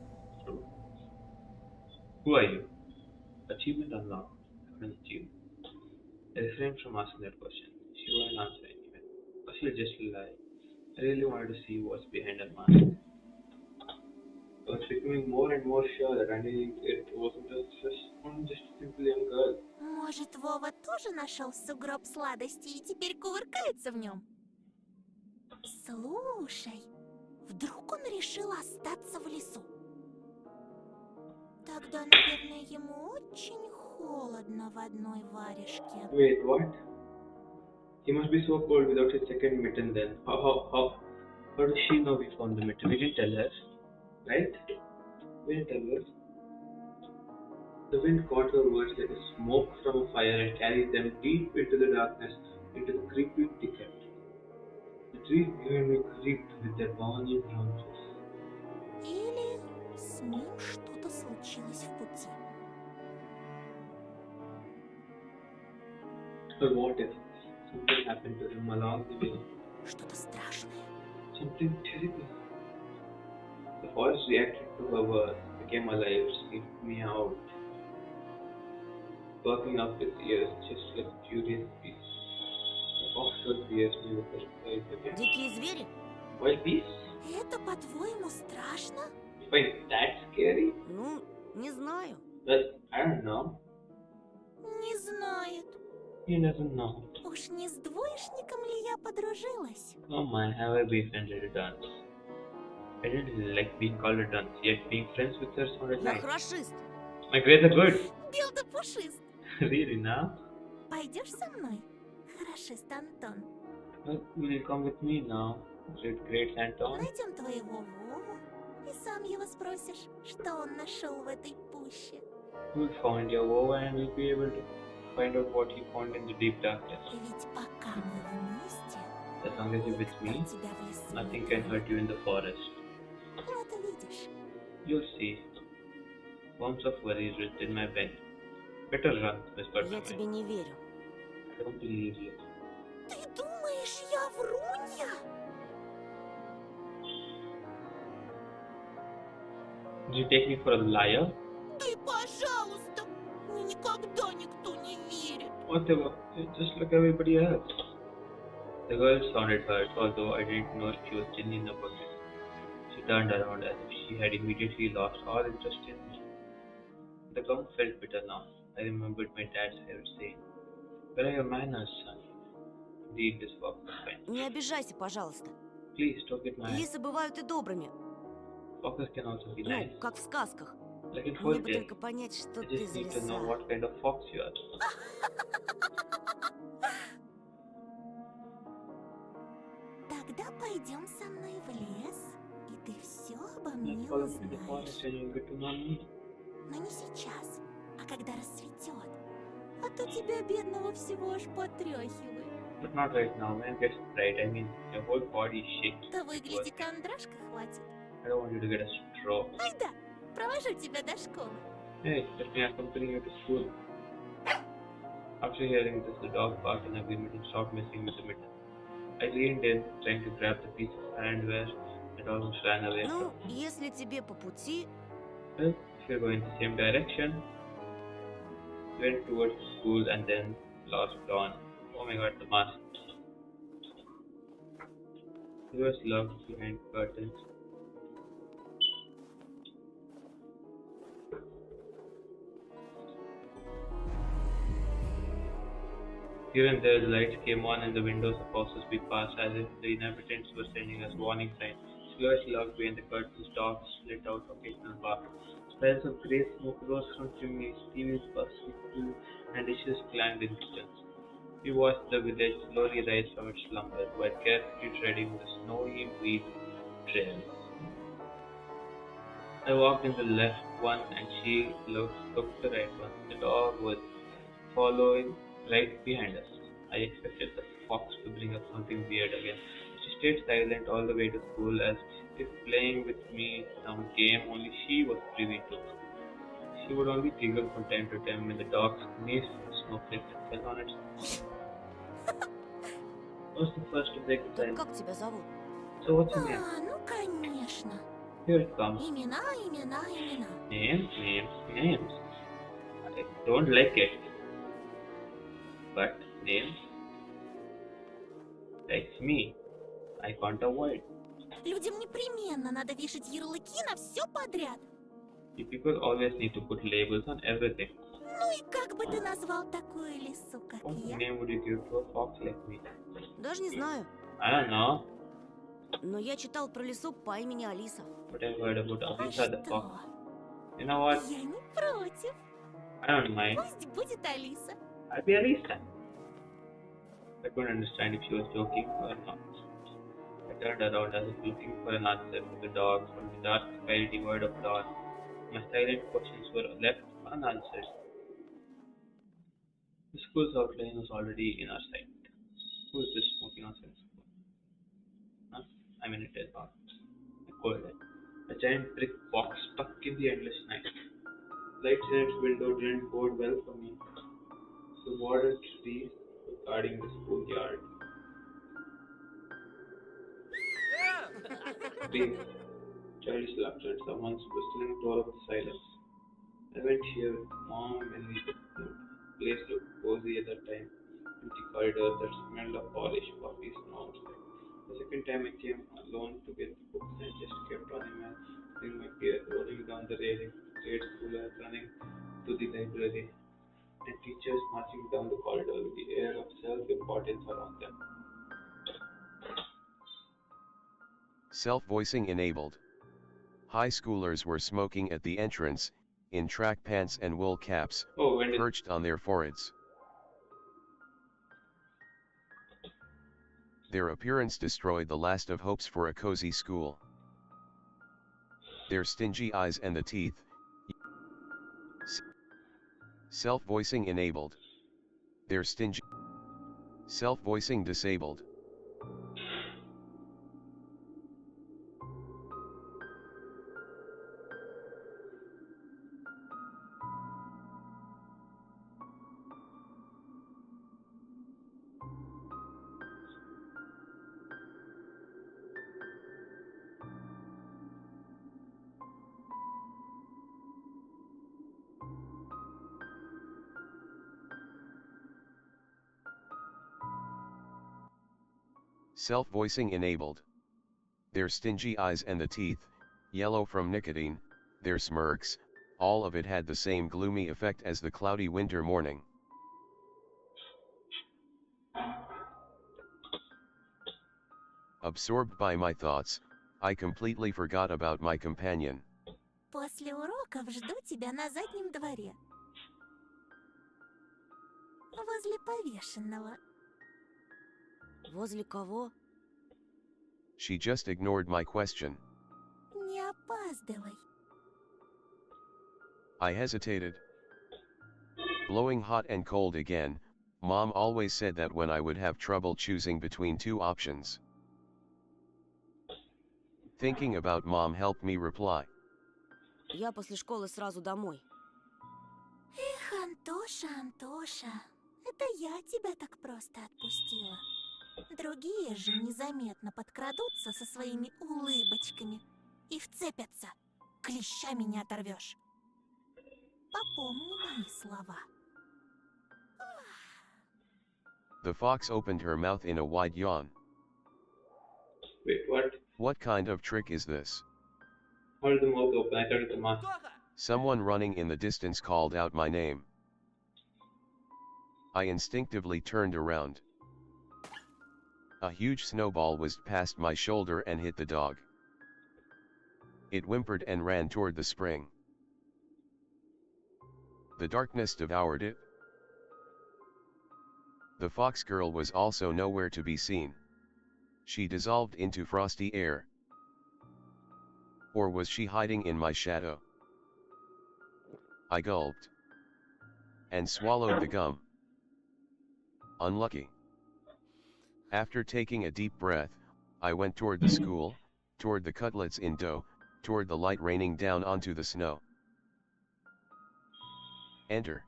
Who are you? Achievement unlocked. An achievement. I refrained from asking that question. She wouldn't answer anyway. Or she'll just lie. I really wanted to see what's behind her mask. I was becoming more and more sure that underneath it wasn't just a simple young girl. Может, Вова тоже нашел сугроб сладости и теперь кувыркается в нем? Слушай, вдруг он решил остаться в лесу? Тогда, наверное, ему очень холодно в одной варежке. Wait, what? He must be so cold without his second mitten then. How does she know we found the mitten? We didn't tell her, right? We didn't tell her. The wind caught her words like a smoke from a fire and carried them deep into the darkness, into the creepy thicket. The trees behind me creaked with their burning branches. Или с ним что-то случилось в пути. But what if something happened to him along the way? Что-то страшное. Something terrible. The forest reacted to her words, became alive, sniffed me out. perking up his ears just like a curious beast. The fox would pierce me with his eyes again. Дикие звери? Wild beasts? Это, по-твоему, страшно? You find that scary? Ну, не знаю. Well, I don't know. Не знает. You never know. Уж не с двоечником ли я подружилась? Oh my, have I befriended a dunce? I didn't like being called a dunce, yet being friends with her sounded Я nice. хорошист. My grades are good. Бел да пушист. Really now? Пойдешь со мной? Хорошист Антон. Well, will you come with me now? Great Anton? Найдем твоего Вову, и сам его спросишь, что он нашел в этой пуще. We'll find your woe and we'll be able to find out what he found in the deep darkness. Ведь пока мы вместе, As long as you're with me, от тебя в лесу nothing не can будет. hurt you in the forest. Вот увидишь. You'll see. Worms of worries written in my bed. Better run, whispered Я Mummy. тебе не верю. I don't believe you. Ты думаешь, я врунья? Did you take me for a liar? Да и пожалуйста, мне никогда никто не верит. Whatever, you're just like everybody else. The girl sounded hurt, although I didn't know she was genuine about it. She turned around as if she had immediately lost all interest in me. The gum felt bitter now. I remembered my dad's favorite saying, "Where are your manners, son?" Indeed, this fox was fine. Не обижайся, пожалуйста. Please don't get mad. Лисы бывают и добрыми. Foxes can also be Ну, nice. как в сказках. Like in Мне бы folktales. только понять, что I ты just за need to know лиса. what kind of fox you are. Тогда пойдем со мной в лес, и ты все обо мне Let's follow me to the узнаешь. forest and you'll get to know me. Но не сейчас, а когда расцветет. А то тебя, бедного, всего аж потряхивает. But not right now. When it gets bright, I mean, your whole body is shaking. Да выгляди, кондрашка хватит. I don't want you to get a straw. Ай да, провожу тебя до школы. Hey, let me accompany you to school. After hearing this, the dog barked in agreement and stopped messing with the mitten. I leaned in, trying to grab the piece of handwear and almost ran away Ну, from it. если тебе по пути, Well, if you're going the same direction, went towards the school and then lost Dawn. Oh my god, the mask. He was locked behind curtains. Here and there, the lights came on and the windows of houses we passed as if the inhabitants were sending us warning signs. Slurs locked behind the curtains, dogs let out occasional bark. Smells of grey smoke rose from chimneys, TVs buzzed through, and dishes clanged in kitchens. We watched the village slowly rise from its slumber, while carefully treading the snowy wheat trails. I walked in the left one and she took the right one. The dog was following right behind us. I expected the fox to bring up something weird again. She stayed silent all the way to school as if playing with me some game only she was privy to. She would only giggle from time to time when the dog sneezed from the snowflake that fell on its nose. I was the first to break the так silence. как тебя зовут? So what's your name? А, ну конечно. Here it comes. Имена, имена, имена. Names. I don't like it. But names, like me, I can't avoid. Людям непременно надо вешать ярлыки на все подряд. You people always need to put labels on everything. Ну и как бы ты назвал такую лису, как What я? name would you give to a fox like me? Даже не знаю. I don't know, Но я читал про лису по имени Алиса. but I've heard about А Alisa the что? fox. You know what? Я не против. I don't mind. Пусть будет Алиса. I'll be Alisa. I couldn't understand if she was joking or not. I turned around as if looking for an answer from the dog from the dark sky devoid of dawn. My silent questions were left unanswered. The school's outline was already in our sight. Who is this smoking outside the school? Huh? I mean, it is not. I called it. A giant brick box stuck in the endless night. Lights in its window didn't bode well for me. The modern trees were guarding the schoolyard. Please, childish laughter, someone's whistling tore up the silence. I went here, Mom, and we could. place looked cozy at that time. Empty corridors that smelled of polish, coffee, snow. The second time I came alone to get the books and just kept running my fear, rolling down the railing, grade schoolers running to the library, and teachers marching down the corridor with the air of self-importance around them. Self-voicing enabled. High schoolers were smoking at the entrance, in track pants and wool caps, Oh, when did perched on their foreheads. Their appearance destroyed the last of hopes for a cozy school. Their stingy eyes and the teeth. Self-voicing enabled. Their stingy. Self-voicing disabled. Self-voicing enabled. Their stingy eyes and the teeth, yellow from nicotine, their smirks, all of it had the same gloomy effect as the cloudy winter morning. Absorbed by my thoughts, I completely forgot about my companion. После уроков жду тебя на заднем дворе. Возле повешенного. Возле кого? She just ignored my question. Не опаздывай. I hesitated. Blowing hot and cold again, Mom always said that when I would have trouble choosing between two options. Thinking about Mom helped me reply. Я после школы сразу домой. Эх, Антоша, Антоша, это я тебя так просто отпустила. Другие же незаметно подкрадутся со своими улыбочками и вцепятся. Клещами не оторвешь. Попомни мои слова. The fox opened her mouth in a wide yawn. wait, what? What kind of trick is this? Hold the mouth open. I thought it was a mask. Someone running in the distance called out my name. I instinctively turned around. A huge snowball whizzed past my shoulder and hit the dog. It whimpered and ran toward the spring. The darkness devoured it. The fox girl was also nowhere to be seen. She dissolved into frosty air. Or was she hiding in my shadow? I gulped. And swallowed the gum. Unlucky. After taking a deep breath, I went toward the school, toward the cutlets in dough, toward the light raining down onto the snow. Enter.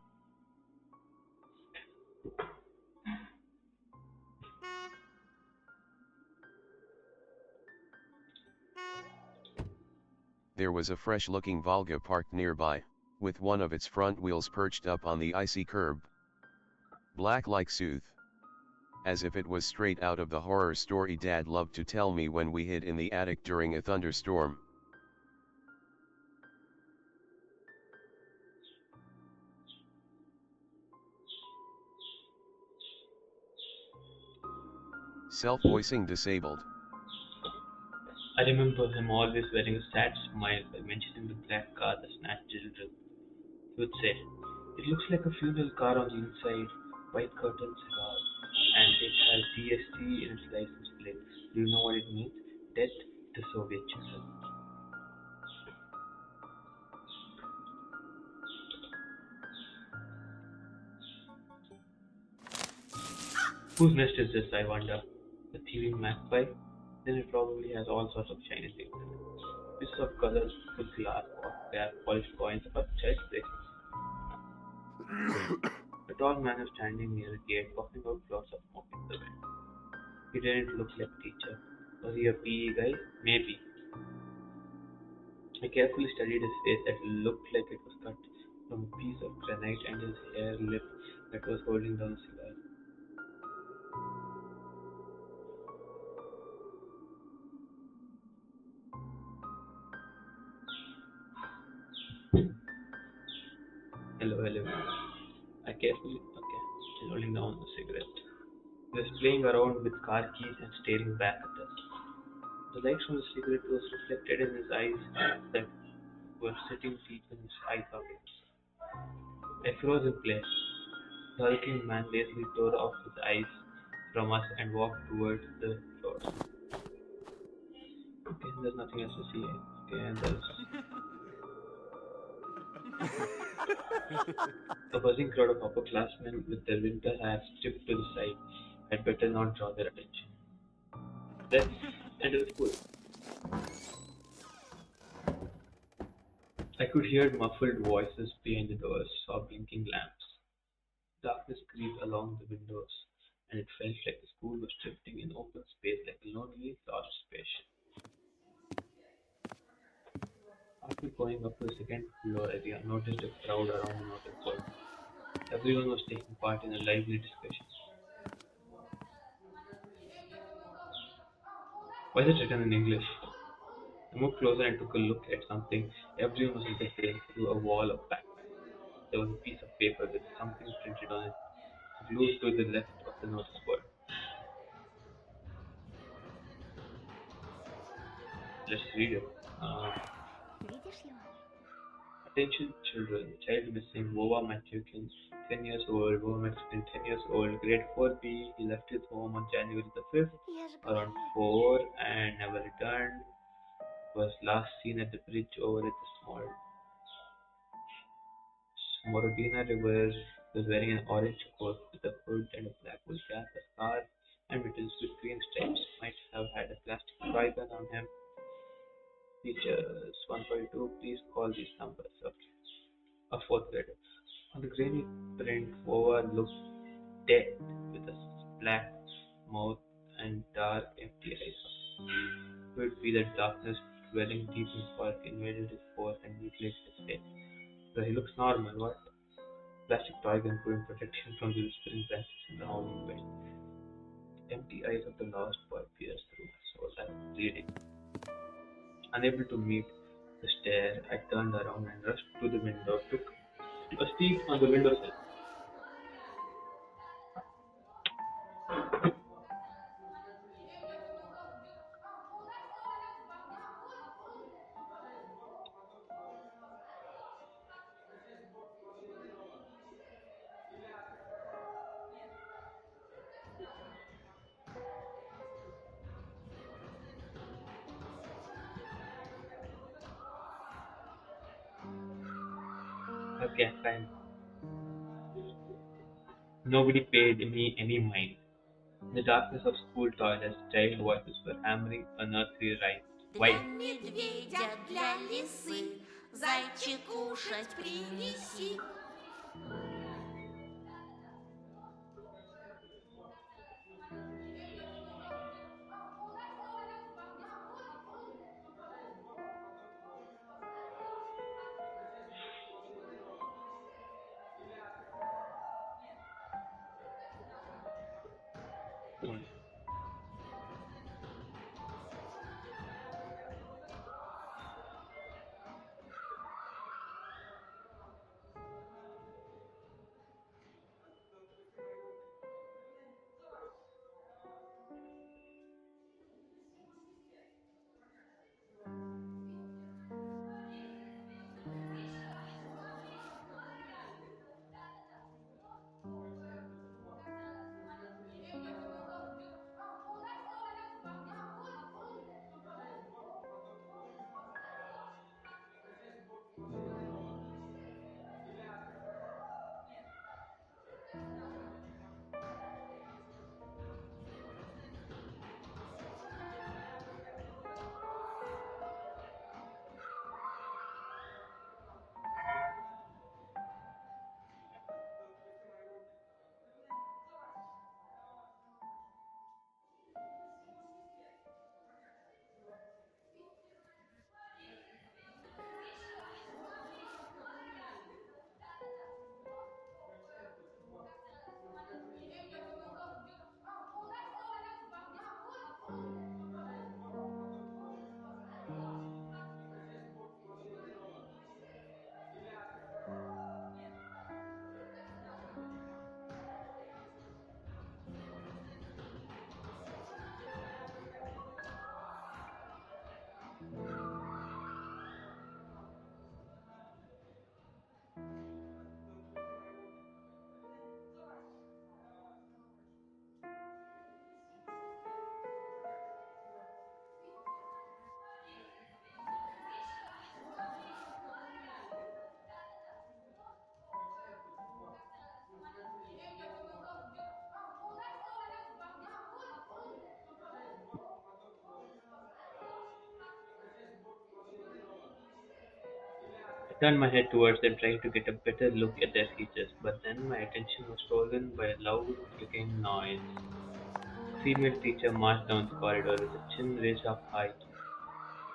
There was a fresh-looking Volga parked nearby, with one of its front wheels perched up on the icy curb. Black like Sooth. As if it was straight out of the horror story Dad loved to tell me when we hid in the attic during a thunderstorm. Self-voicing disabled. I remember him always wearing a sad smile while mentioning the black car that snatched children. He would say, "It looks like a funeral car on the inside, white curtains and all, and it has DST in its license plate. Do you know what it means? Death to Soviet children." Whose nest is this, I wonder? The thieving magpie? Then it probably has all sorts of shiny things in it. Pieces of colorful glass, polished coins, or child's bracelets. A tall man was standing near the gate, puffing out clouds of smoke in the wind. He didn't look like a teacher. Was he a PE guy? Maybe. I carefully studied his face that looked like it was cut from a piece of granite and his hair lip that was holding down a cigar. Hello, hello. I carefully, okay, still holding down a cigarette. He was playing around with car keys and staring back at us. The light from the cigarette was reflected in his eyes that were sitting deep in his eye sockets. I froze in place. The hulking man lazily tore off his eyes from us and walked towards the doors. Okay, there's nothing else to see. Okay, and there's a buzzing crowd of upperclassmen with their winter hats stripped to the side had better not draw their attention. Let's enter the school. I could hear muffled voices behind the doors, saw blinking lamps. Darkness crept along the windows, and it felt like the school was drifting in open space like a lonely, lost spaceship. After going up to the second floor, I noticed a crowd around the notice board. Everyone was taking part in a lively discussion. Why is it written in English? I moved closer and took a look at something everyone was interested in through a wall of backpack. There was a piece of paper with something printed on it, glued to the left of the notice board. Let's read it. Видишь его? Attention children, child missing, Vova Matthew 10 years old, Vova Matthew 10 years old, grade 4B, he left his home on January the 5th, Я же around говорила. 4 and never returned, was last seen at the bridge over at the Smorodina River, was wearing an orange coat with a hood and a black wool cap, a scarf, and mittens with green stripes, might have had a plastic toy gun on him. Teachers 1.2, please call these numbers. Okay. A fourth grader. On the grainy print, Vova looked dead with a black mouth and dark, empty eyes. It would be that darkness dwelling deep in Park invaded his pores and mutilated his face. So he looks normal, what? Plastic toy gun couldn't protect him from the whispering branches in the howling wind. The empty eyes of the lost boy pierced through my soul. I was bleeding. Unable to meet the stare, I turned around and rushed to the window, took a seat on the windowsill. Okay, fine. Nobody paid me any mind. In the darkness of school toilets, child voices were hammering a nursery rhyme. Для Why? медведя, для лисы, зайчик кушать принеси. Turned my head towards them, trying to get a better look at their features, but then my attention was stolen by a loud clicking noise. A female teacher marched down the corridor with her chin raised up high.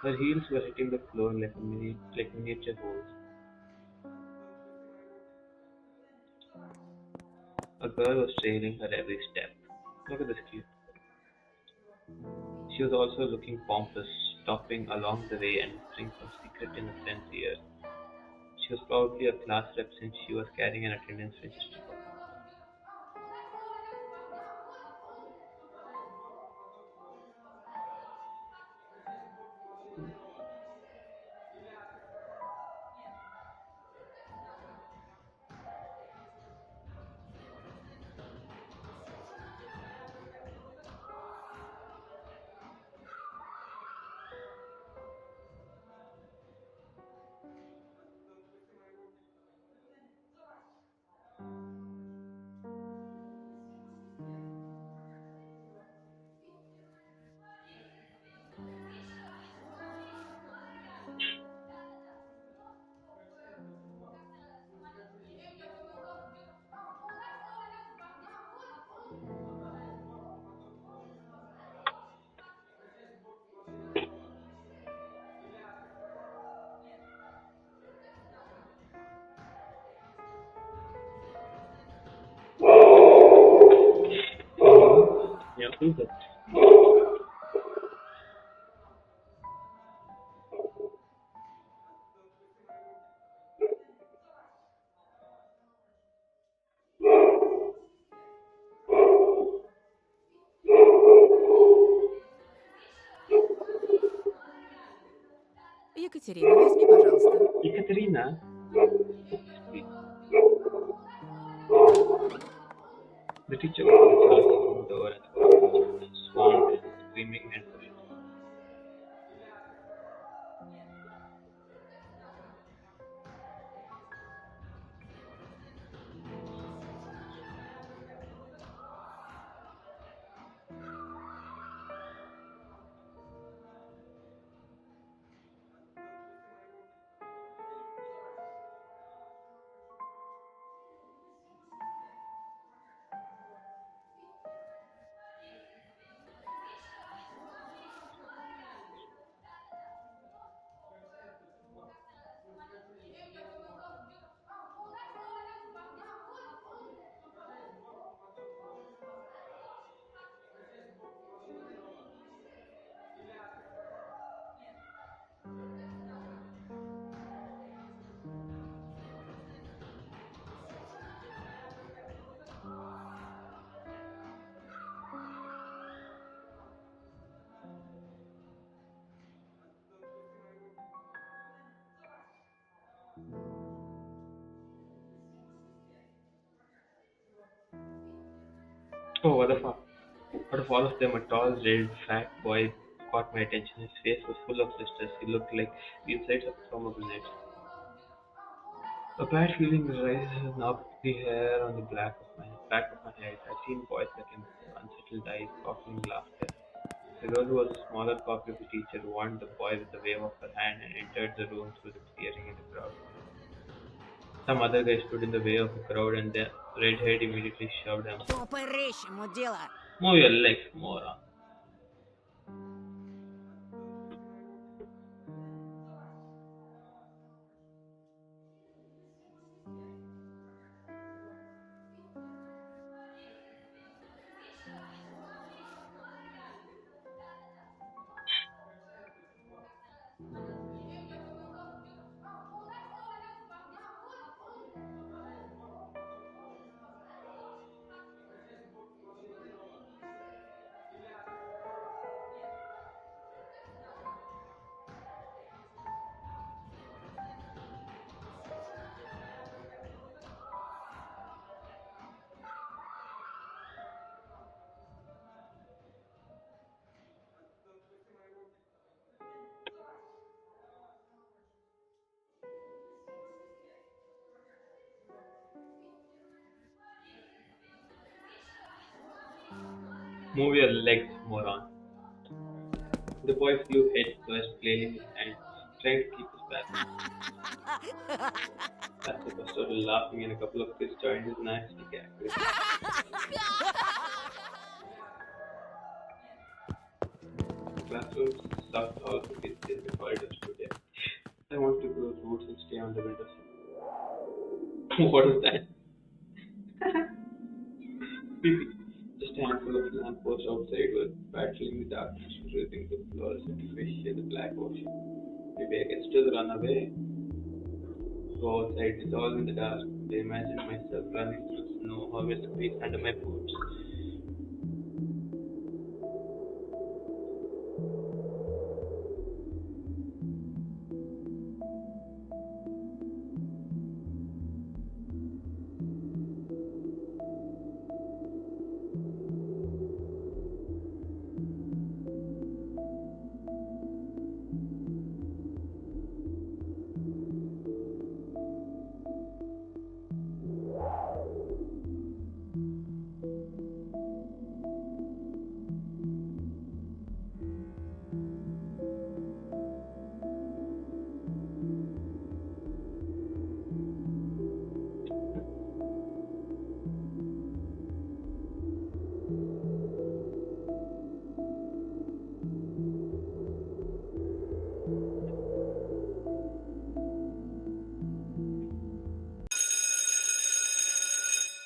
Her heels were hitting the floor like miniature holes. A girl was trailing her every step. Look at this cute. She was also looking pompous, stopping along the way and whispering some secret in a friend's ear. She was probably a class rep since she was carrying an attendance register. Yeah, who's that? Екатерина, возьми, пожалуйста. Ekaterina. The teacher opened the classroom door and the girl swarmed in, screaming and pushing. Oh, what the fuck? Out of all of them, a tall, red, fat boy caught my attention. His face was full of blisters. He looked like the insides of a pomegranate. A bad feeling rises up the hair on the back of my head. I've seen boys like him before, unsettled eyes, coughing laughter. The girl who was a smaller copy of the teacher warned the boy with a wave of her hand and entered the room through the clearing in the crowd. Some other guy stood in the way of the crowd and the redhead immediately shoved him. Move your legs, moron. Move your legs, moron. The boy flew head first, flailing his hands, trying to keep his balance. Plastic was started laughing and a couple of kids joined his nasty character. The classroom sucked all the kids in the corridors today. I want to grow roots and stay on the windowsill. What was that? Pee-pee. Just a handful of lampposts outside were battling the darkness, breathing the fluorescent fish in the black ocean. Maybe I can still run away. Go outside, it's all in the dark. I imagine myself running through snow, always squeezed under my boots.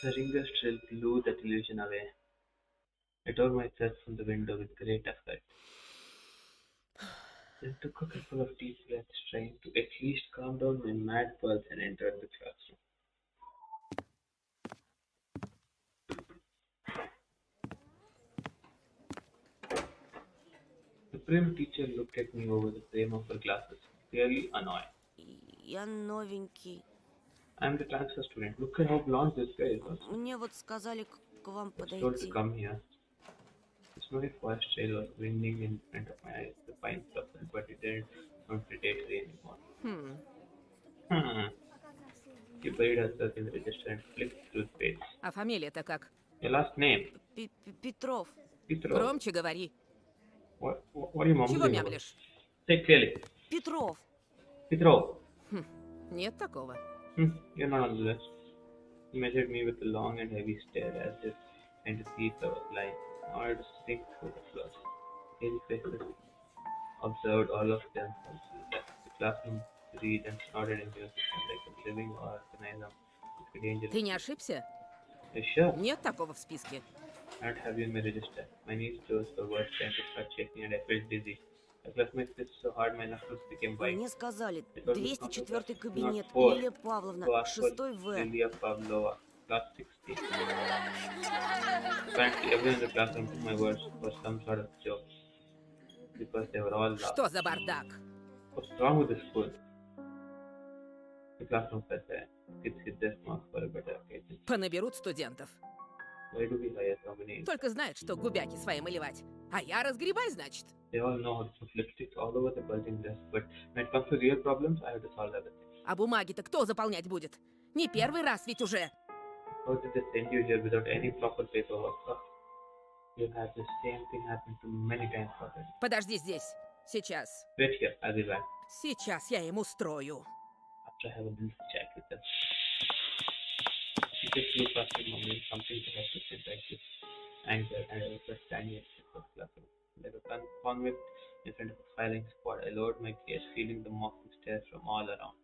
The ringer's shrill blew the delusion away. I tore myself from the window with great effort. Then took a couple of deep breaths, trying to at least calm down my mad pulse, and entered the classroom. The prim teacher looked at me over the frame of her glasses, clearly annoyed. Я новенький. I'm the transfer student. Look at how blonde this guy is. Also. Мне вот сказали к вам I was told to подойти. come here. The snowy forest trail was winding in front of my eyes. The pines rustled, but it didn't sound predatory anymore. She buried herself in the register and flicked through the page. А фамилия-то как? Your last name? Петров. Petrov. Громче говори. What are you mumbling Чего about? мямлишь? Say it clearly. Петров. Petrov. Нет такого. You're not on the list. He measured me with a long and heavy stare as if trying to see if I was lying. Now I had to sink through the floors. Hazy faces observed all of them from the classroom, breathed and snorted in unison like a living organism. It could be dangerous. Ты не ошибся? You sure? Нет такого в списке. I don't have you in my register. My knees closed, the words trying to start shaking, and I felt dizzy. I closed my fists so hard my knuckles became white. Мне сказали, It was not 204 кабинет, not for Лилия Павловна, Class 6 for В. Lilia Pavlova, class 60. Apparently, everyone in the classroom took my words for some sort of joke. Because they were all laughing. Что за бардак? What's wrong with this school? The classroom fell silent. Kids hid their smarts for a better occasion. Понаберут студентов. Why do we hire so many? Только знают, что губяки свои малевать. А я разгребай, значит. They all know how to put lipstick all over the bulging dress, but when it comes to real problems, I have to solve everything. А бумаги-то кто заполнять будет? Не первый раз ведь уже. How did they send you here without any proper paperwork? Oh, you've had the same thing happen to me many times already. Подожди здесь. Сейчас. Wait here, I'll be back. Сейчас я им устрою. After I have a little chat with them. She just flew past the moment, something to have to sit like this. Anger, and I was just standing at the classroom. Like a convict in front of a firing squad, I lowered my gaze, feeling the mocking stare from all around.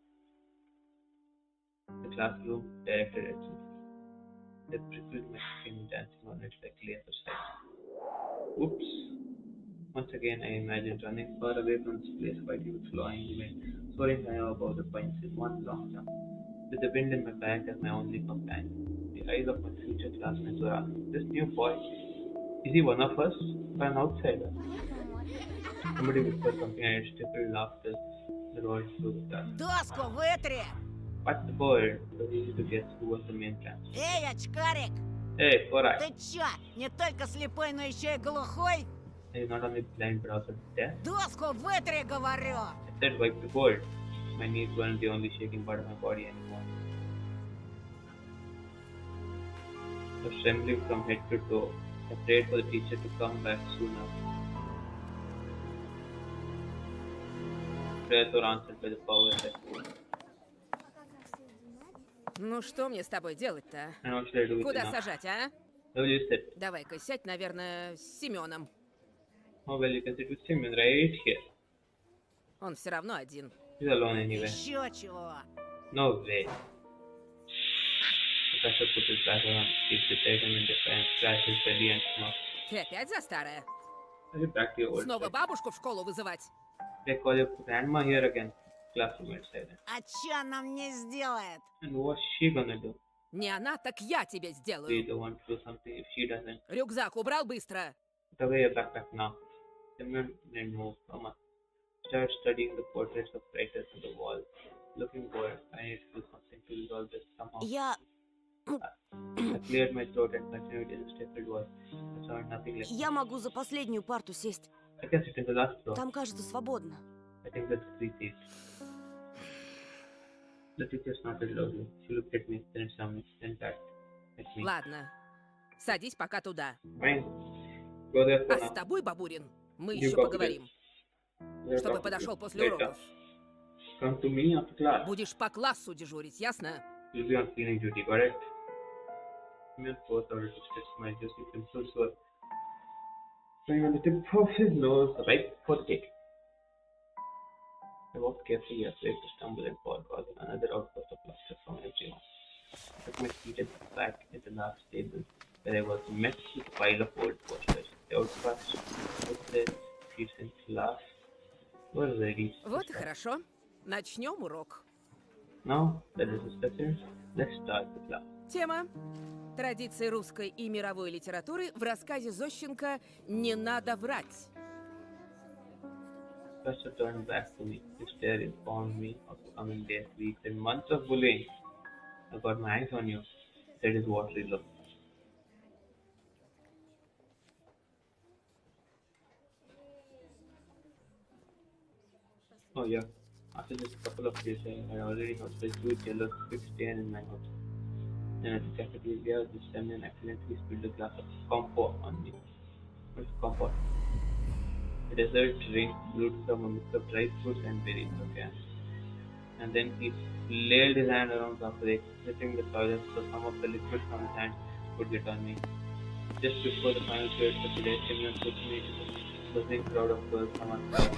The classroom directed at me. They prickled my skin, dancing on it like laser sights. Oops. Once again, I imagined running far away from this place, fighting with flying wind, soaring high above the pines in one long jump, with the wind in my back as my only companion. The eyes of my future classmates were asking, "This new boy, is he one of us or an outsider?" Somebody whispered something and I stifled laughter that rolled through the class. Доску вытри! What the bird? It was easy to guess who was the main trans. Эй, очкарик! Hey, alright. Ты чё, не только слепой, но еще и глухой? Are you not only blind but also deaf? Доску вытри, говорю! I said wipe the board. My knees weren't the only shaking part of my body anymore. I was trembling from head to toe. I prayed for the teacher to come back sooner. Prayers were answered by the powers that be. Ну что мне с тобой делать-то? And what should I do with Куда it now? сажать, а? Where will you sit? Давай-ка сядь, наверное, с Семеном. Oh well, you can sit with Simeon right here. Он все равно один. He's alone anyway. Еще чего? No way. Professor put his back on, keeps beside him in defiance, scratched his belly and smoked. Ты опять за старое? Are you back to your old Снова self? бабушку в школу вызывать? They call your grandma here again. Classroom had silent. А че она мне сделает? And what's she gonna do? Не она, так я тебе We сделаю. don't want to do something if she doesn't. Рюкзак убрал быстро. Put away your backpack now. Simeon didn't move. Mama started studying the portraits of writers on the wall. Looking bored, I need to do something to resolve this somehow. I cleared my throat and continued in a stifled voice. I saw nothing left. Я могу за последнюю парту сесть. I can sit in the last row. Там, кажется, свободно. I think that's 3 seats. The teacher snorted loudly. She looked at me, then at me, then back at me. Ладно. Садись пока туда. Fine. Go there for А с now. тобой, Бабурин, мы You еще copy поговорим. We'll Чтобы talk подошел to you после later. уроков. Come to me after class. Будешь по классу дежурить, ясно? You'll be on cleaning duty, correct? Simeon forced out a twisted smile, juicy pimples were showing on the tip of his nose, right for the cake. I walked carefully, afraid to stumble and fall, causing another outburst of laughter from everyone. I took my seat at the back at the last table, where I was met with a pile of old posters. The outburst with the seats in class were ready. Вот и хорошо. Начнем урок. Now that is discussed, let's start the class. Тема. Традиции русской и мировой литературы в рассказе Зощенко «Не надо врать». Professor turned back to me. His stare informed me of the coming days, weeks, and months of bullying. I got my eyes on you, said his watery look. Oh yeah. After just a couple of days, I had already noticed a huge yellow quick stain in my nose. Then at the cafeteria, this Semyon accidentally spilled a glass of compo on me. What is compo? A dessert drink brewed from a mix of dry fruits and berries, okay? And then he flailed his hand around halfway, splitting the toilet so some of the liquid from his hand would get on me. Just before the final period for today, Semyon took me to the buzzing crowd of girls from our class.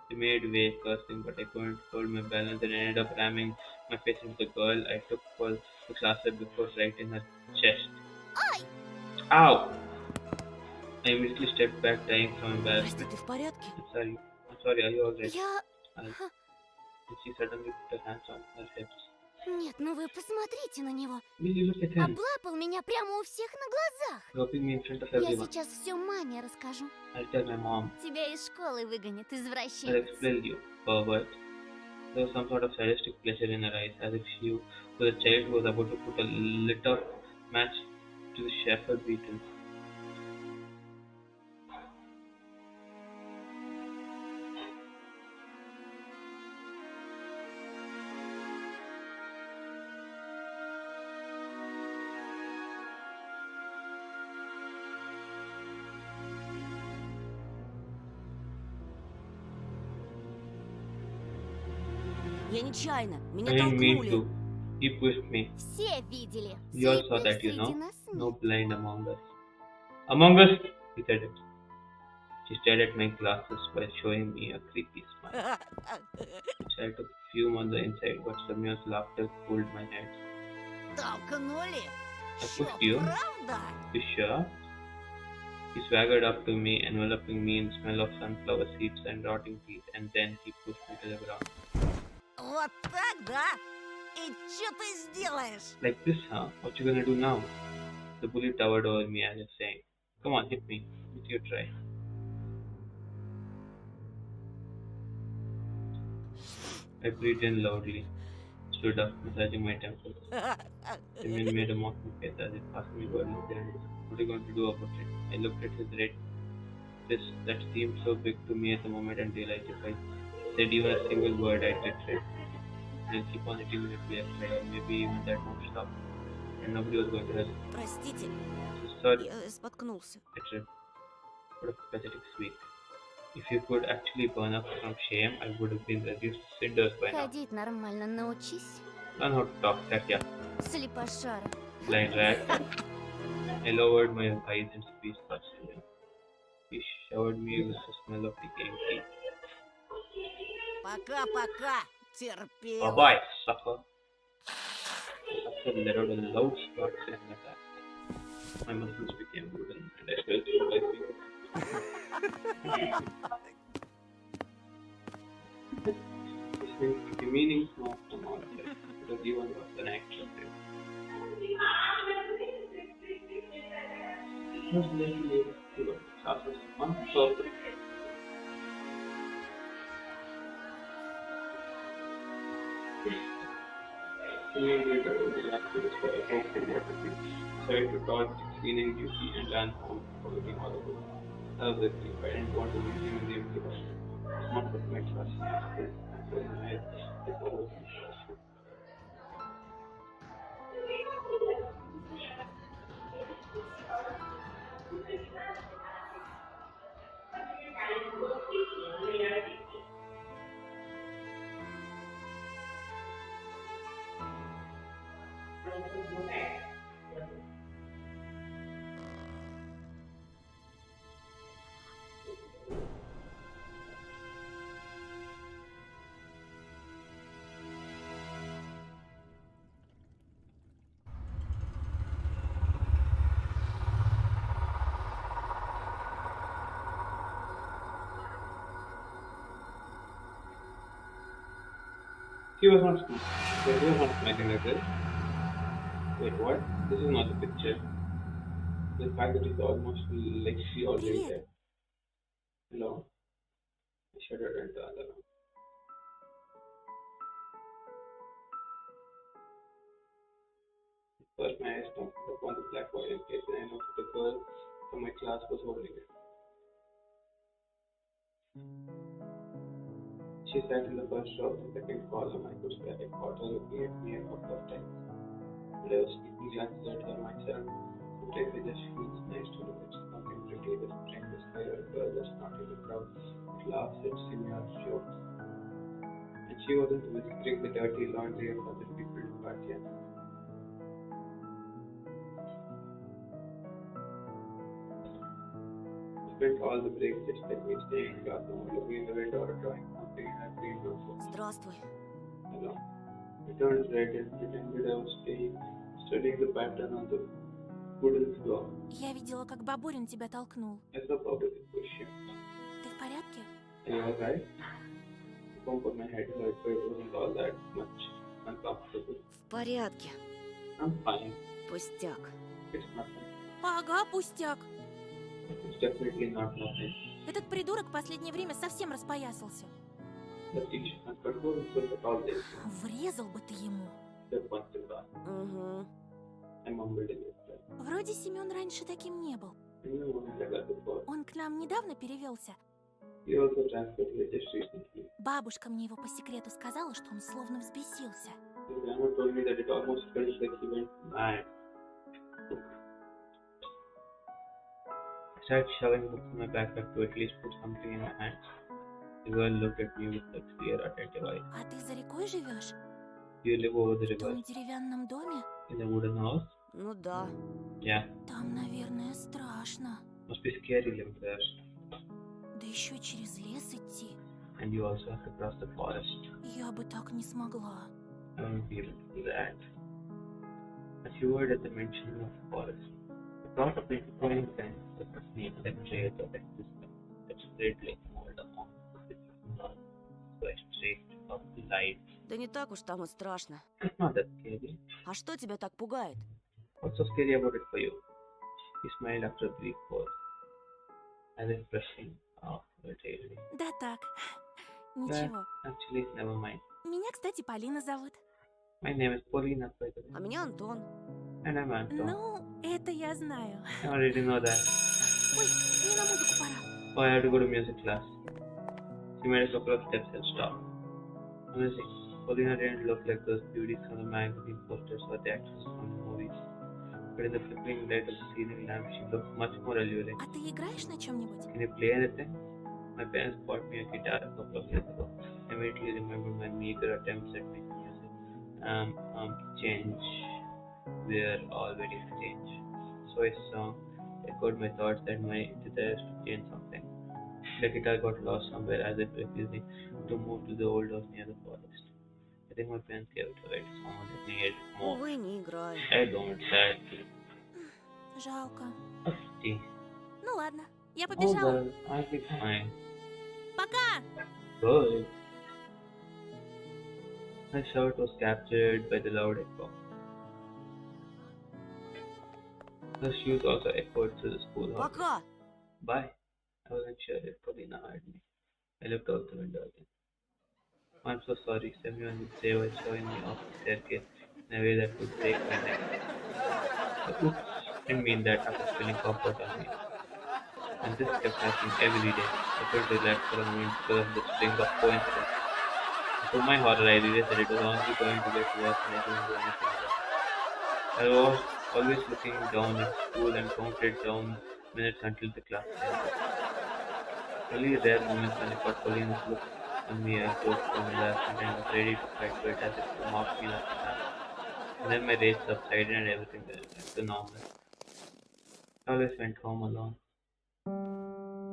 They made way, cursing, but I couldn't hold my balance and ended up ramming my face into the girl I took for the class rep before right in her chest. Ow! I immediately stepped back, dying from Прости, embarrassment. ты в порядке? I'm sorry, are you alright? Я... And she suddenly put her hands on her hips. Нет, ну вы посмотрите на него. Will you look at him? Облапал меня прямо у всех на глазах. Dropping me in front of Я everyone. сейчас все маме расскажу. I'll tell my mom. Тебя из школы выгонят, I'll извращенец. expel you, pervert. There was some sort of sadistic pleasure in her eyes, as if she was a child who was about to put a lit-up match to the Sheffer beetle. Я нечаянно. Меня I didn't mean толкнули. to. He pushed me. Все видели. We all saw Слепых that, you know. среди нас нет. No blind among us. Among us, he said it. She stared at my glasses while showing me a creepy smile. I took a few on the inside, but Samya's laughter cooled my head. Толкнули? I Чё, pushed you. правда? You sure? He swaggered up to me, enveloping me in the smell of sunflower seeds and rotting teeth, and then he pushed me to the ground. Вот так, да? И что ты сделаешь? Like this, huh? What you gonna do now? The bully towered over me as if saying, "Come on, hit me. With your try." I breathed in loudly, stood up, massaging my temples. Simon made a mocking face as if asking me what looked at it. What are you going to do about it? I looked at his red fist that seemed so big to me at the moment and realized if I said even a single word, I'd get red. And I'll keep on hitting me with black, maybe even that won't stop. And nobody was going to help. Простите, So sorry, я споткнулся. I said. What a pathetic squeak. If you could actually burn up from shame, I would have been reduced to cinders by now. Ходить нормально научись. Learn how to talk, Satya. Слепошара. Blind rat. I lowered my eyes and squeezed past him. He showered me with the smell of decaying teeth. Пока-пока, терпел. Bye-bye, sucker. Sucker let out a loud snort and attacked. My muscles became wooden and I fell through my fingers. Listening to the meanings of the monster because even was an action film. Just literally to the sauces unsolved. Later, the activists were hopeful what to do. Decided to dodge cleaning duty and learn home forgetting all of it. That was the key. I didn't want to be in the empty house. Not with my classmates. But my head, it was He was not smiling. He was not smiling like this. Wait, what? This is not the picture. The fact that it's almost like she already said. Hello? I shuddered and turned around. First, my eyes stumbled upon the black violin case and I noticed the girl from my class was holding it. She sat in the first row of the second column. I could swear I caught her looking at me a couple of times. And I was keeping glances at her myself. Sometimes it just feels nice to look at something pretty that's trying to sky or a girl that's not in the crowd that laughs at similar jokes. And she wasn't whispering the dirty laundry of other people to party. Spent all the breaks just like me staying in class and looking in the window or drawing something in a green notebook. Здравствуй. Hello. I turned red and pretended I was studying the pattern on the wooden floor. Я видела, как Бабурин тебя толкнул. I saw public push him. Ты в порядке? Are you alright? The bump on my head hurt, but it wasn't all that much uncomfortable. В порядке. I'm fine. Пустяк. It's nothing. Ага, пустяк. It's definitely not nothing. Этот придурок в последнее время совсем распоясался. The teacher can't control himself at all days. Врезал бы ты ему. That once in that. Угу. I mumbled in his breath. Вроде Семен раньше таким не был. I knew one like that before. Он к нам недавно перевелся. He also transferred here just recently. Бабушка мне его по секрету сказала, что он словно взбесился. His grandma told me that it almost felt like he went mad. I started shoving books in my backpack to at least put something in my hands. The girl looked at me with that clear, attentive eyes. А ты за рекой живешь? Do you live over the В том river? деревянном доме? In a wooden house? Ну да. Yeah. Там, наверное, страшно. Must be scary living there. Да еще через лес идти. And you also have to cross the forest. Я бы так не смогла. I won't be able to do that. I shivered at the mention of forest. The thought of it going sense of the snake that trailed of existence that spread like mold among the so I straight up the light. Да не так уж там и страшно. It's not that scary. А что тебя так пугает? What's so scary about it for you? He smiled after a brief pause, as if brushing off irritably. Да так. Ничего. Actually, never mind. Меня, кстати, Полина зовут. My name is Paulina, by the way. А меня Антон. And I'm Anton. Ну, это я знаю. I already know that. Ой, мне на музыку пора. Oh, I have to go to music class. She made a couple of steps and stopped. Honestly, Paulina didn't look like those beauties from the magazine posters or the actresses from the movies. But in the flickering light of the ceiling lamp, she looked much more alluring. А ты играешь на чем-нибудь? Can you play anything? My parents bought me a guitar a couple of years ago. I immediately remembered my meager attempts at making music. Change. We're all waiting for change. So a song echoed my thoughts and my desires to change something. The guitar got lost somewhere as if refusing to move to the old house near the forest. I think my parents gave it away to someone that needed it more. Увы, не играй. I don't sad. Жалко. Asti. Ну ладно, я Oh побежала. well, I'll be fine. Пока! Good. My shout was captured by the loud echo. Her shoes also echoed through the schoolhouse. Пока! Bye. I wasn't sure if Paulina heard me. I looked out the window again. I'm so sorry, someone would say while showing me off the staircase in a way that would break my neck. Oops, didn't mean that after spilling comfort on me. And this kept happening every day. I could relax for a moment because of the string of coincidence. To my horror, I realized that it was only going to get worse and I couldn't do anything about it. I was always looking down at school and counted down minutes until the class ended. Only rare moments when I caught Pauline's look on me, I closed from embarrassment and was ready to fight for it as if to mock me nothing happened. And then my rage subsided and everything went back to normal. I always went home alone.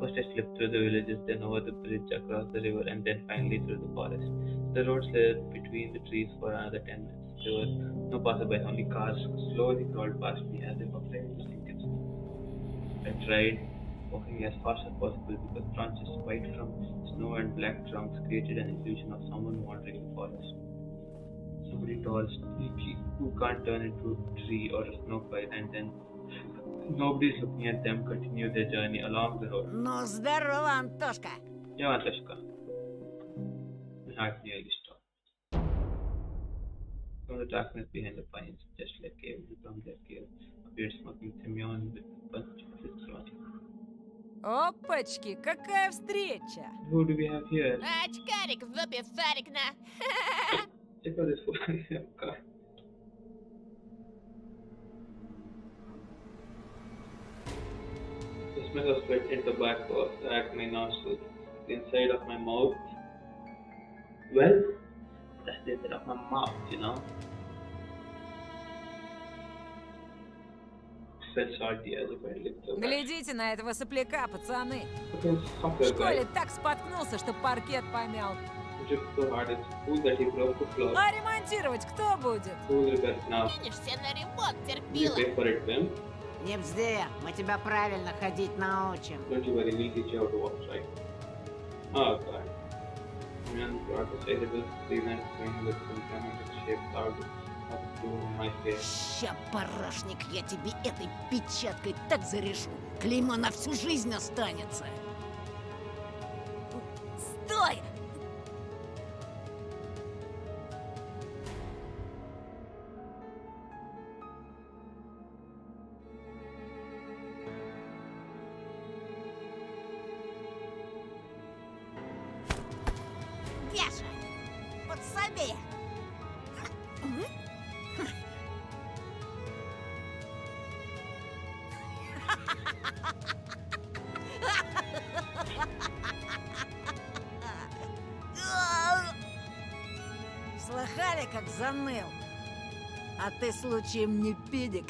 First I slipped through the villages, then over the bridge across the river, and then finally through the forest. The road slid between the trees for another 10 minutes. There was no passersby, only cars slowly crawled past me as if afraid to sink in snow. I tried walking as fast as possible because branches white from snow and black trunks created an illusion of someone wandering the forest. Somebody tall, sneaky, who can't turn into a tree or a snow pile, and then nobody's looking at them continue their journey along the road. Ну, здорово, Антошка. Yeah, Antashka. My heart nearly stopped. From the darkness behind the pines, just like came from their cave, appeared smoking Semyon with a bunch of his cloth. Опачки, какая встреча! Who do we have here? Очкарик в зубе шарик на. Check out this fool. God. The smell of sweat and tobacco attacked my nostrils, the inside of my mouth. Well, that's the inside of my mouth, you know. It felt salty as if I licked the back. Глядите на этого сопляка, пацаны! Okay, В somewhere школе back. так споткнулся, что паркет помял. He tripped so hard at school that he broke the floor. А ремонтировать кто будет? Who will repair it now? Кинешься на ремонт, Will you терпила. pay for it, Vim? Не бзди, мы тебя правильно ходить научим. Don't you worry, we'll teach you how to walk right. Oh god. Man brought a sizable cement swing with some diamond-shaped cloud up to my face. Ща, парашник, я тебе этой печаткой так зарежу. Клеймо на всю жизнь останется. Стой! Вяжа! Подсоби! Слыхали, как заныл? А ты случаем не педик?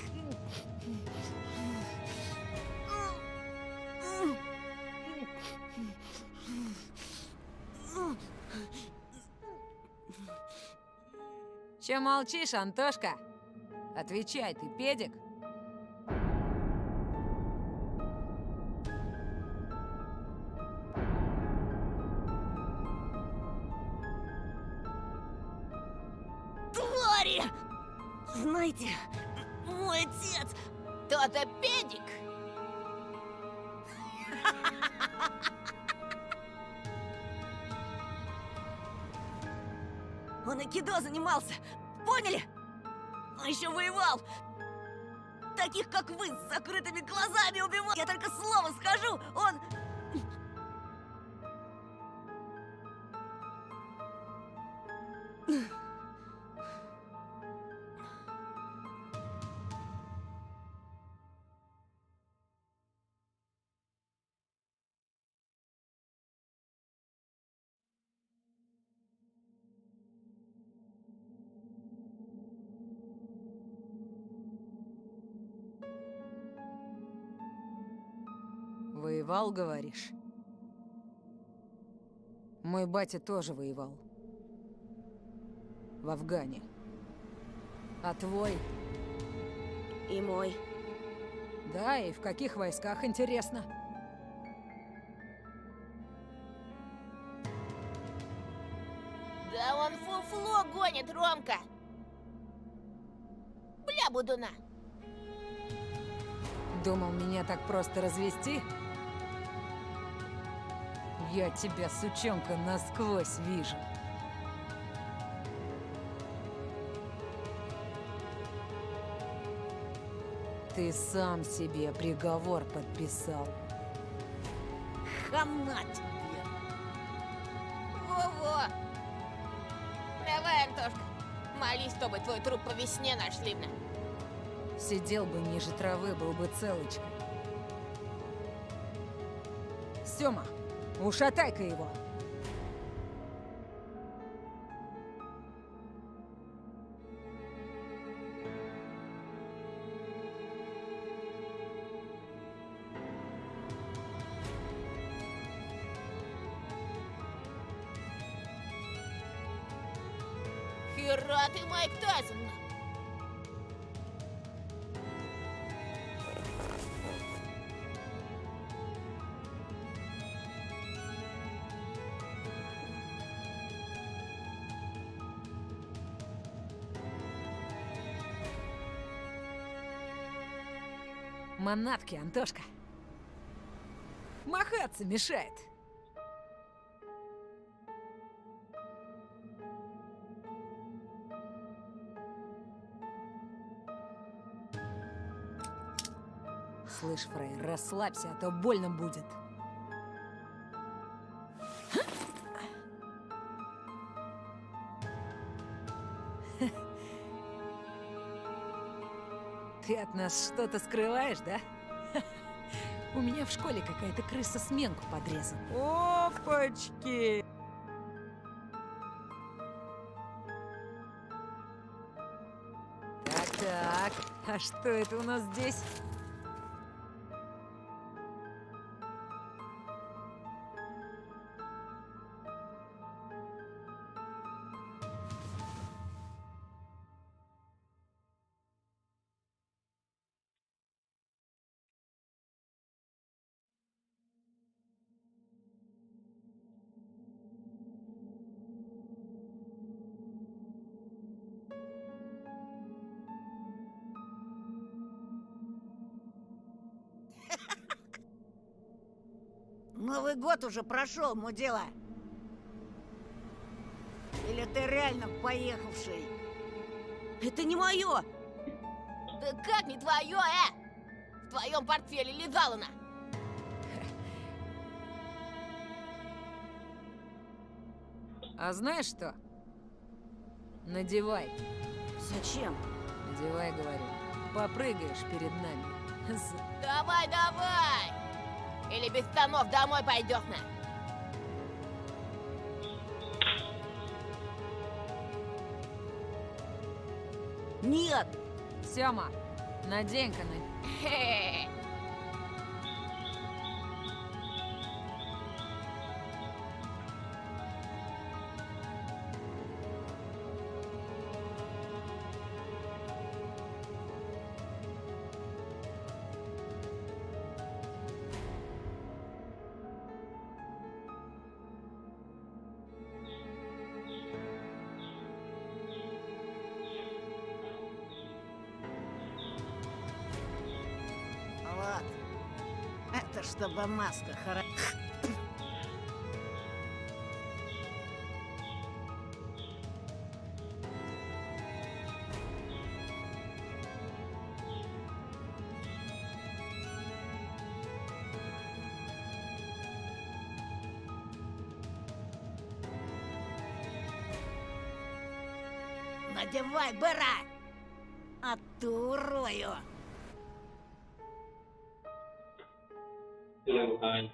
Че молчишь, Антошка? Отвечай, ты педик? Твари! Знаете, мой отец... То-то педик. Он айкидо занимался, поняли? Он еще воевал. Таких, как вы, с закрытыми глазами убивал. Я только слово скажу, он... Воевал, говоришь? Мой батя тоже воевал. В Афгане. А твой? И мой. Да, и в каких войсках, интересно? Да он фуфло гонит, Ромка. Бля, Будуна. Думал, меня так просто развести? Я тебя, сучонка, насквозь вижу. Ты сам себе приговор подписал. Хана тебе. Во-во. Давай, Антошка, молись, чтобы твой труп по весне нашли мне. Сидел бы ниже травы, был бы целочкой. Сёма, ушатай-ка его. Хера ты, Майк Тайсон. Манатки, Антошка. Махаться мешает. Слышь, Фрей, расслабься, а то больно будет. Ты от нас что-то скрываешь, да? У меня в школе какая-то крыса сменку подрезала. Опачки! Так, а что это у нас здесь? Новый год уже прошел, мудила. Или ты реально поехавший? Это не мое! Да как не твое, В твоем портфеле лежала она. А знаешь что? Надевай. Зачем? Надевай, говорю. Попрыгаешь перед нами. Давай, давай! Или без штанов домой пойдешь на. Нет! Сёма, надень-ка на... Хе-хе. Вот. Это чтобы маска хорошо. Надевай, быра! А ты урою! Hello, hi.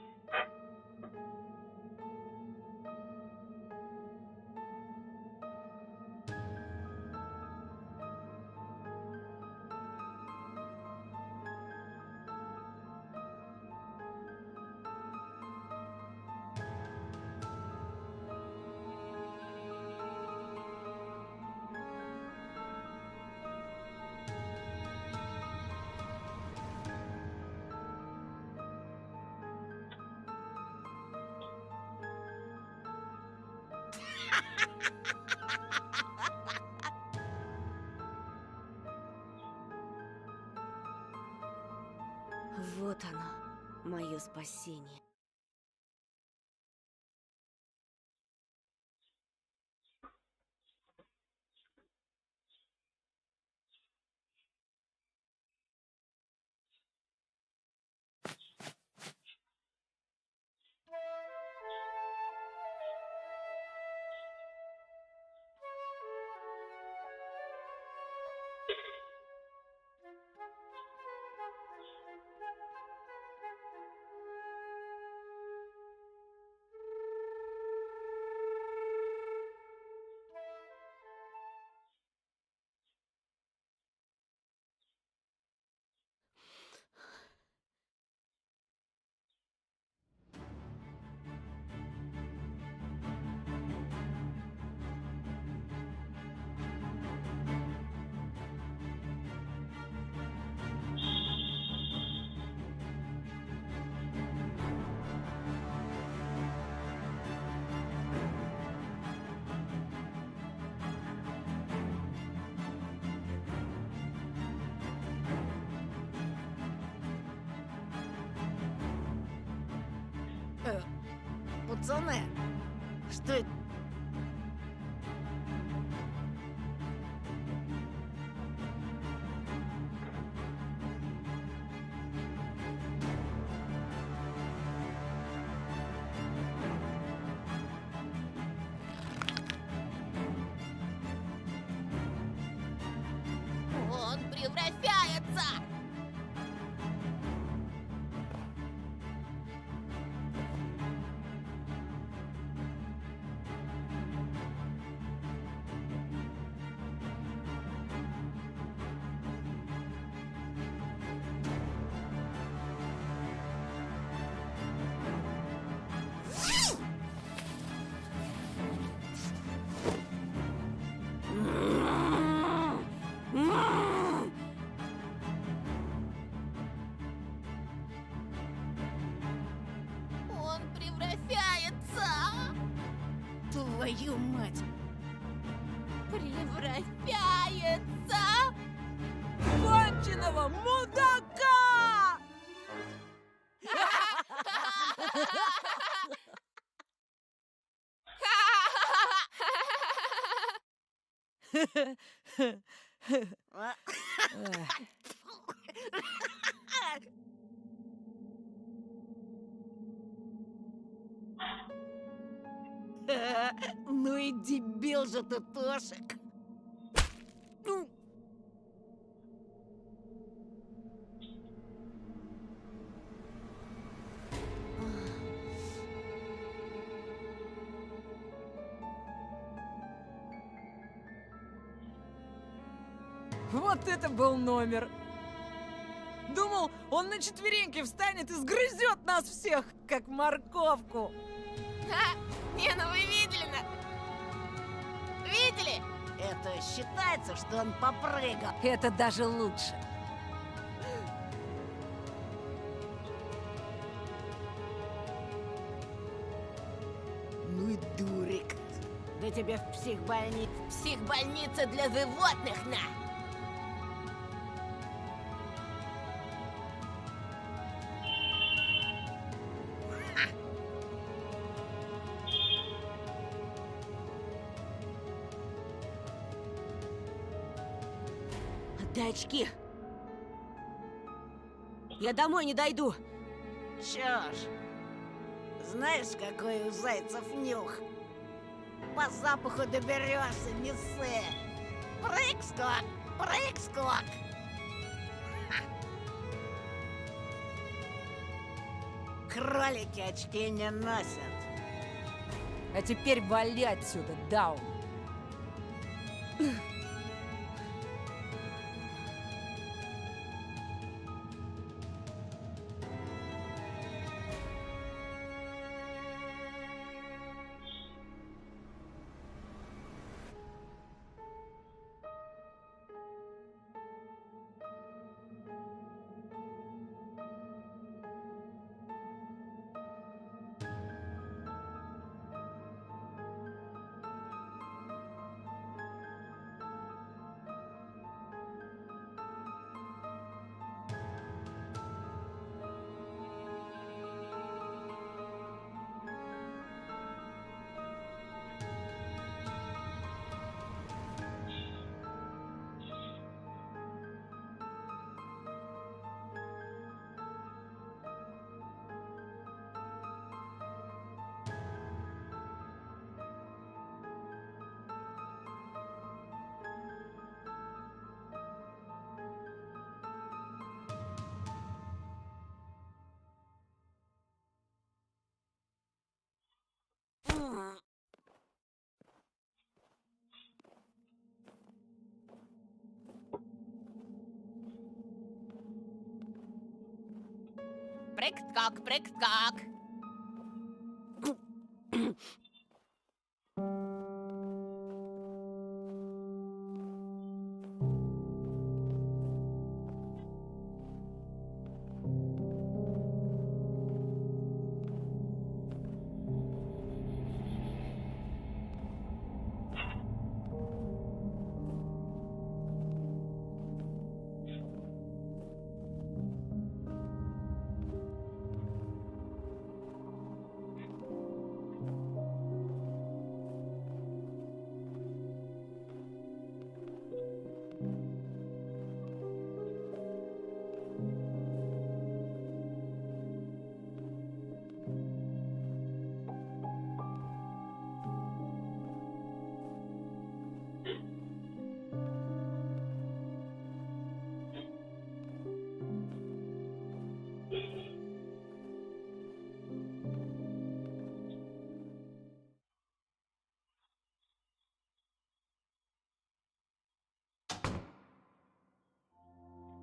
Вот оно, мое спасение. Пацаны, что это? Он превращается! Он превращается! Твою мать! Превращается! Конченого мудака! Ну и дебил же ты, Тошик! Ну, Вот это был номер! Думал, он на четвереньки встанет и сгрызет нас всех, как морковку. Не, ну вы видели, видели? это считается, что он попрыгал. Это даже лучше. Ну и дурик. Да тебя в психбольницу. Психбольница для животных, на! Отдай очки. Я домой не дойду. Чё ж, знаешь, какой у зайцев нюх? По запаху доберешься, не ссы. Прыг-скок, прыг-скок. Кролики очки не носят. А теперь вали отсюда, Даун. Прыг-скок, прыг-скок.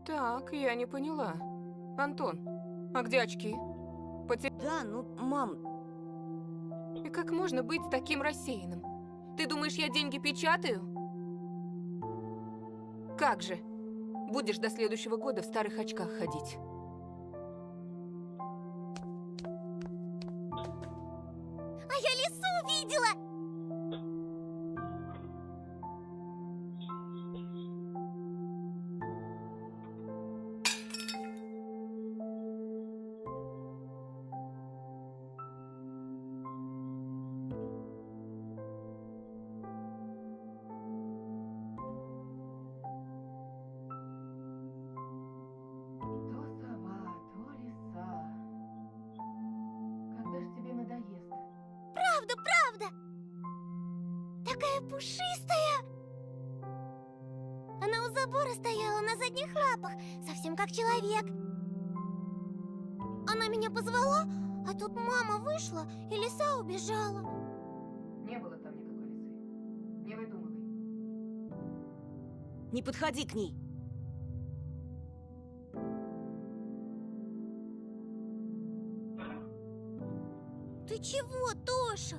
Так, я не поняла. Антон, а где очки? Да, ну, мам, И как можно быть таким рассеянным? Ты думаешь, я деньги печатаю? Как же? Будешь до следующего года в старых очках ходить. А я лису видела! То сова, то лиса. Когда ж тебе надоест? Правда, правда! Такая пушистая! Она у забора стояла на задних лапах, совсем как человек. Она меня позвала, а тут мама вышла, и лиса убежала. Не было там никакой лисы. Не выдумывай. не подходи к ней. Ты чего, Тоша?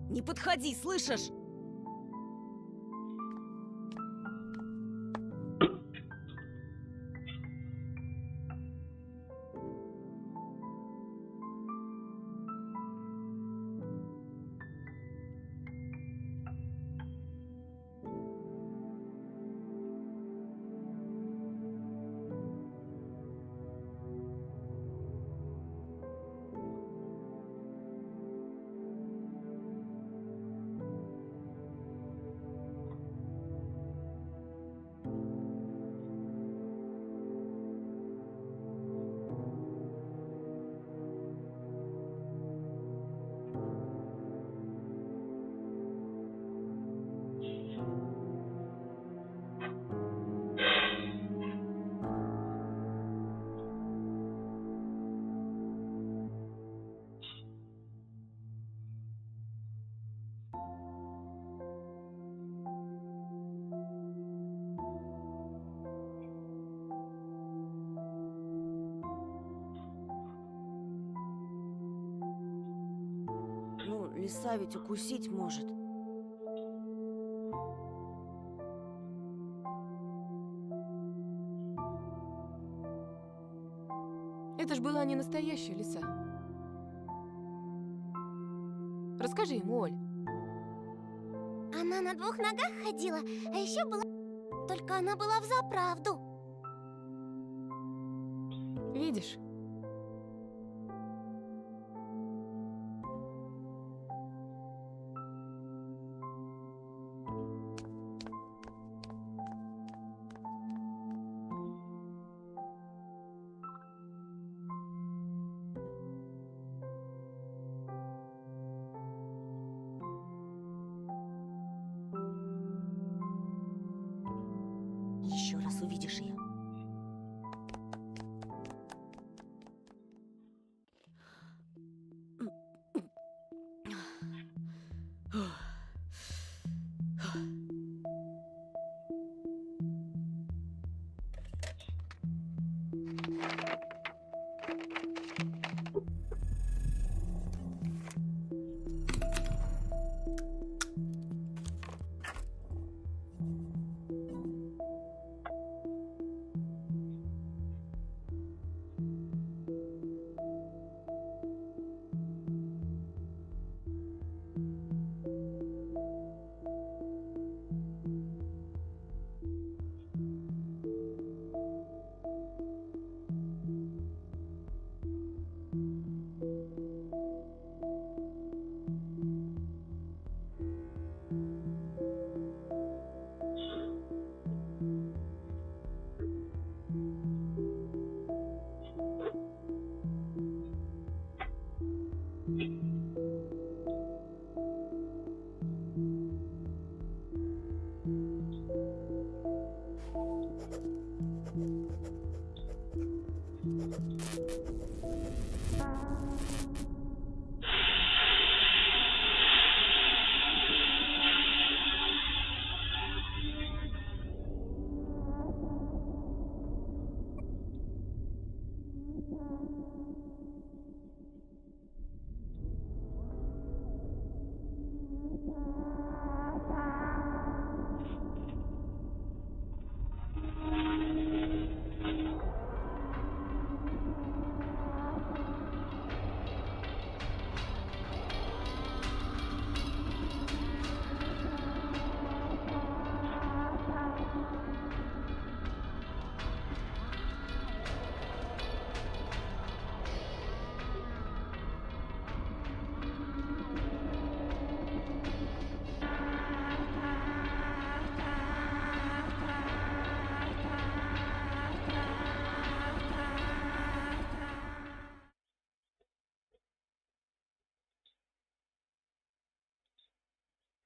Не подходи, слышишь? Ну, лиса ведь укусить может. Это ж была не настоящая лиса. Расскажи ему, Оль. Она на двух ногах ходила, а еще была... Только она была взаправду. Видишь? Еще раз увидишь ее.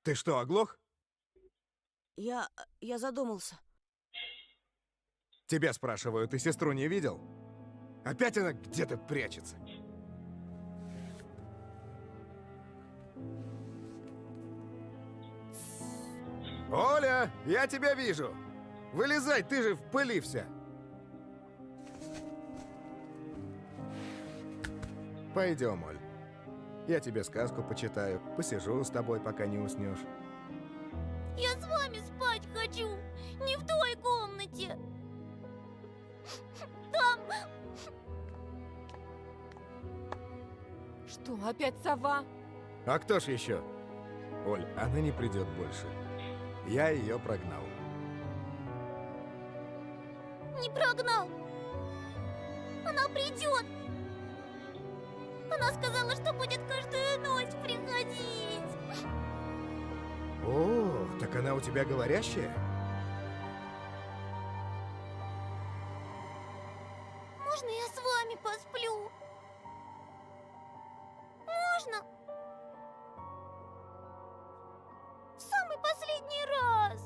Ты что, оглох? Я задумался. Тебя спрашиваю, ты сестру не видел? Опять она где-то прячется. Оля, я тебя вижу. Вылезай, ты же в пыли вся. Пойдем, Оль. Я тебе сказку почитаю, посижу с тобой, пока не уснешь. Я с вами спать хочу, не в той комнате. Там... Что, опять сова? А кто ж еще? Оль, она не придет больше. Я ее прогнал. Не прогнал. Она придет. Она сказала, что будет каждую ночь приходить. О, так она у тебя говорящая? Можно я с вами посплю? Можно? В самый последний раз.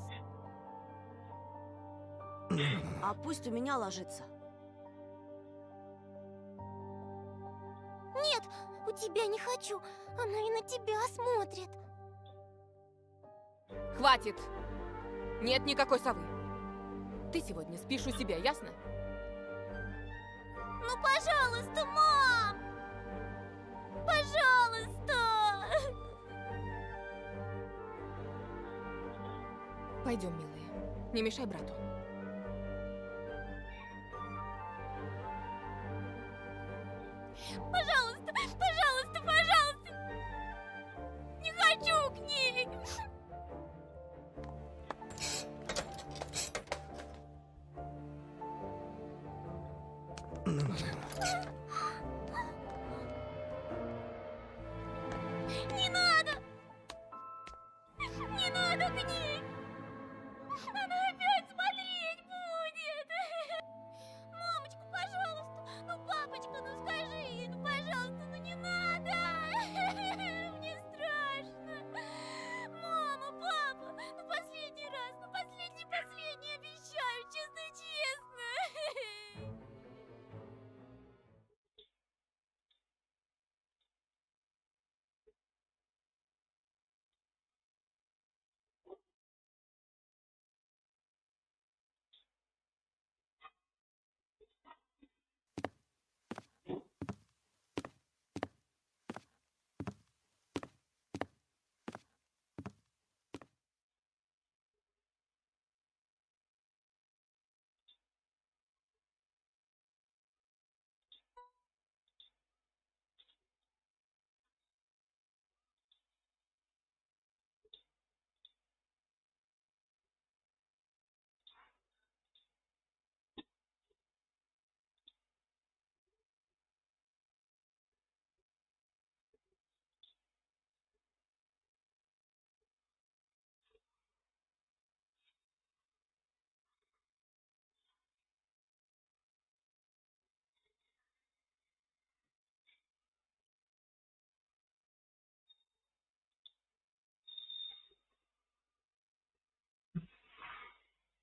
А пусть у меня ложится. Нет, у тебя не хочу. Она и на тебя смотрит. Хватит! Нет никакой совы. Ты сегодня спишь у себя, ясно? Ну, пожалуйста, мам! Пожалуйста! Пойдем, милые. Не мешай брату. Пожалуйста, пожалуйста, пожалуйста! Не хочу к ней! Не надо! Не надо к ней! Она опять смотреть будет! Мамочка, пожалуйста! Ну, папочка, ну скажи ей, ну, пожалуйста, ну не надо! Мне страшно! Мама, папа, ну последний раз, ну последний, обещаю, честно-честно!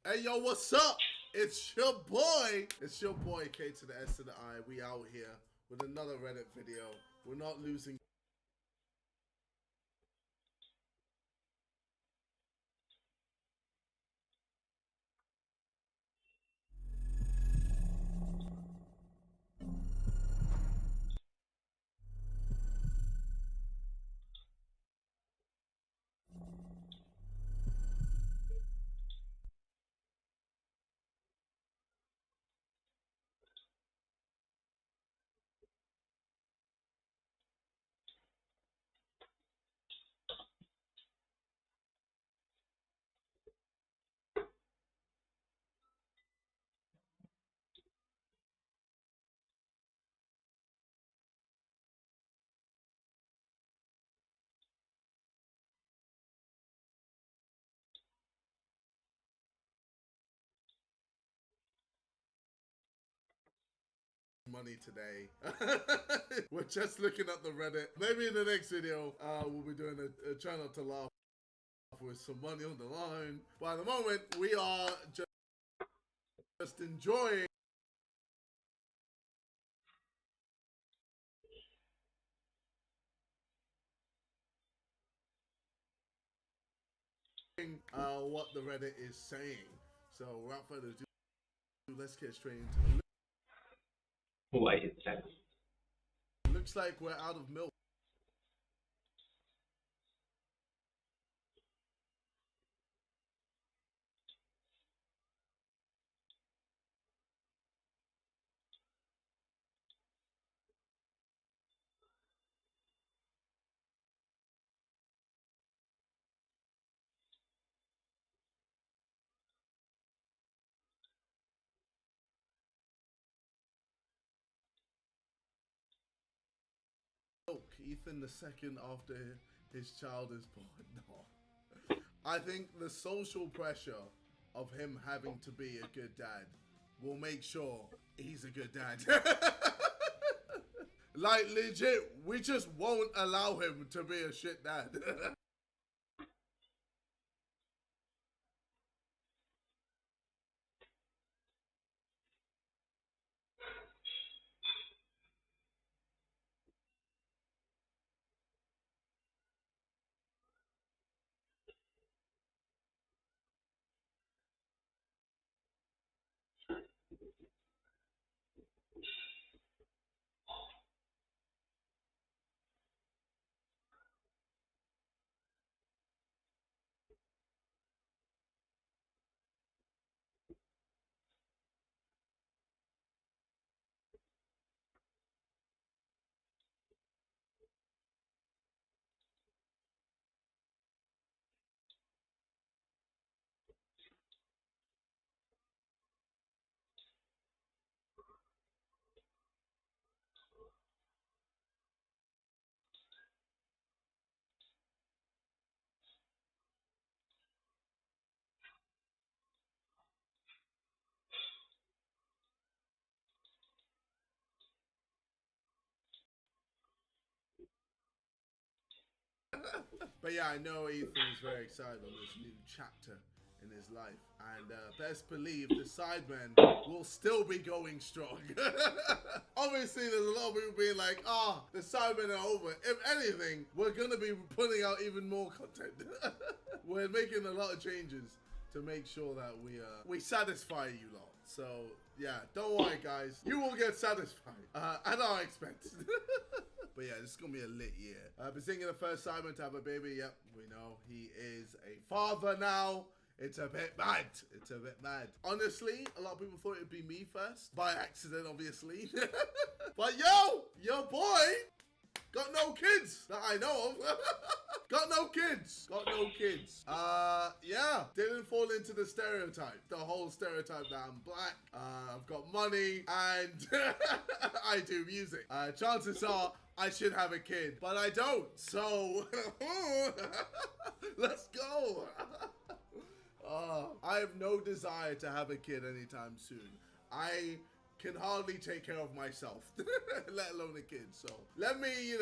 Hey yo, what's up? It's your boy. It's your boy K to the S to the I. We out here with another Reddit video. We're not losing. Money today. We're just looking at the Reddit. Maybe in the next video, we'll be doing a try not to laugh. with some money on the line. But at the moment, we are just enjoying what the Reddit is saying. So without further ado, let's get straight into it. Oh, I hit that. Looks like we're out of milk. Ethan the second after his child is born. No. I think the social pressure of him having to be a good dad will make sure he's a good dad. Like legit, we just won't allow him to be a shit dad. But yeah, I know Ethan's very excited on this new chapter in his life. And best believe the Sidemen will still be going strong. Obviously, there's a lot of people being like, the Sidemen are over. If anything, we're going to be putting out even more content. We're making a lot of changes to make sure that we satisfy you lot. So, yeah, don't worry, guys. You will get satisfied at our expense. But yeah, this is going to be a lit year. I've been thinking the first Simon to have a baby. Yep, we know he is a father now. It's a bit mad. It's a bit mad. Honestly, a lot of people thought it'd be me first. By accident, obviously. But yo, your boy got no kids that I know of. Got no kids. Got no kids. Yeah. Didn't fall into the stereotype. The whole stereotype that I'm black, I've got money, and I do music. Chances are I should have a kid, but I don't. So, let's go. I have no desire to have a kid anytime soon. I can hardly take care of myself, let alone a kid. So let me,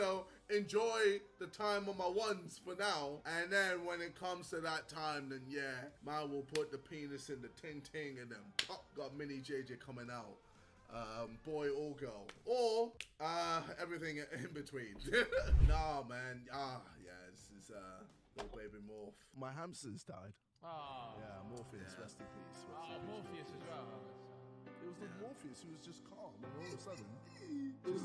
enjoy the time on my ones for now. And then when it comes to that time, then yeah, man will put the penis in the ting and then pop, got mini JJ coming out. Boy or girl. Or, everything in between. Nah, man. Yeah, this is, little baby Morph. My hamsters died. Oh. Yeah, Morpheus, rest in peace. Morpheus as well. It was the Morpheus who was just calm, and all of a sudden, just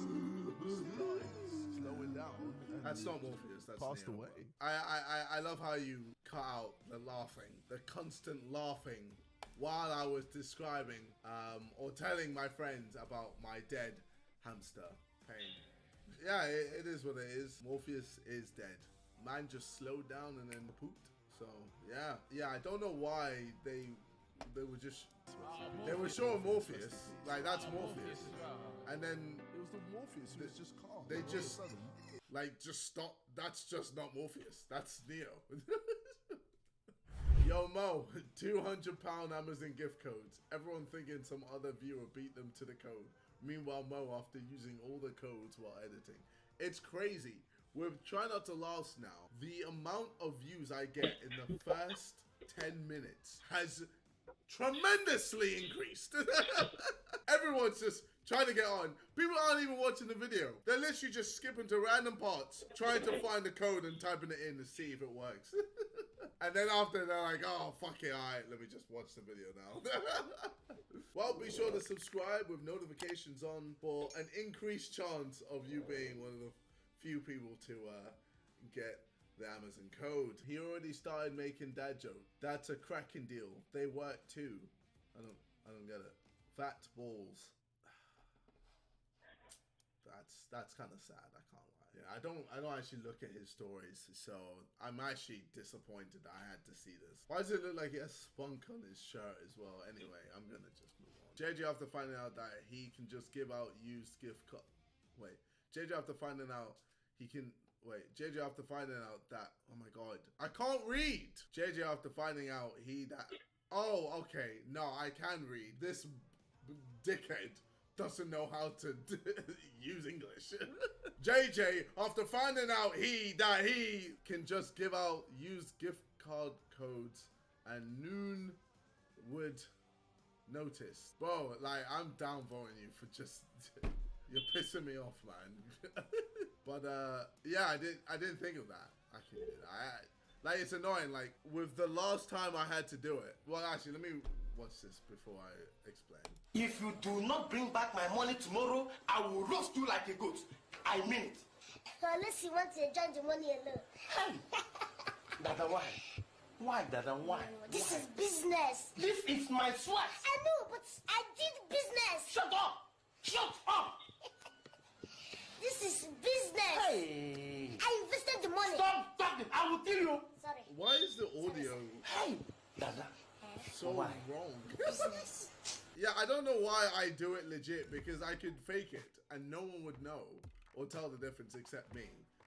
slowing down. That's not Morpheus. That's passed Neo. Away. I love how you cut out the laughing, the constant laughing, while I was describing or telling my friends about my dead hamster Pain. Yeah, it is what it is. Morpheus is dead. Man just slowed down and then pooped. So yeah. I don't know why they were just they were showing Morpheus, like that's Morpheus, and then it was the Morpheus who was just calm. They just just stop. That's just not Morpheus. That's Neo. Yo Mo, £200 Amazon gift codes. Everyone thinking some other viewer beat them to the code. Meanwhile, Mo, after using all the codes while editing, it's crazy. With Try Not to Last now, the amount of views I get in the first 10 minutes has tremendously increased. Everyone's just trying to get on. People aren't even watching the video. They're literally just skipping to random parts, trying to find the code and typing it in to see if it works. And then after, they're like, oh, fuck it, alright, let me just watch the video now. Well, be sure to subscribe with notifications on for an increased chance of you being one of the few people to get the Amazon code. He already started making dad jokes. That's a cracking deal. They work too. I don't get it. Fat balls. That's kind of sad. I can't lie. Yeah, I don't actually look at his stories, so I'm actually disappointed that I had to see this. Why does it look like he has spunk on his shirt as well? Anyway, I'm gonna just move on. JJ, after finding out that he can just give out used gift card. Wait, JJ after finding out he can. Wait, JJ after finding out that. Oh my god, I can't read. JJ after finding out Oh, okay. No, I can read. This dickhead doesn't know how to use English. JJ, after finding out that he can just give out used gift card codes and noon would notice. Bro, like, I'm downvoting you for just... You're pissing me off, man. But, yeah, I didn't think of that. I can do that. Like, it's annoying. Like, with the last time I had to do it... Well, actually, let me watch this before I explain. If you do not bring back my money tomorrow, I will roast you like a goat. I mean it. Unless you want to enjoy the money alone. Hey! Dada, why? Why, Dada, why? This is business. This is my sweat. I know, but I did business. Shut up! Shut up! This is business. Hey! I invested the money. Stop talking! I will kill you! Sorry. Why is the audio Hey! Dada. so Why? wrong? Business. Yeah, I don't know why I do it legit, because I could fake it and no one would know or tell the difference except me.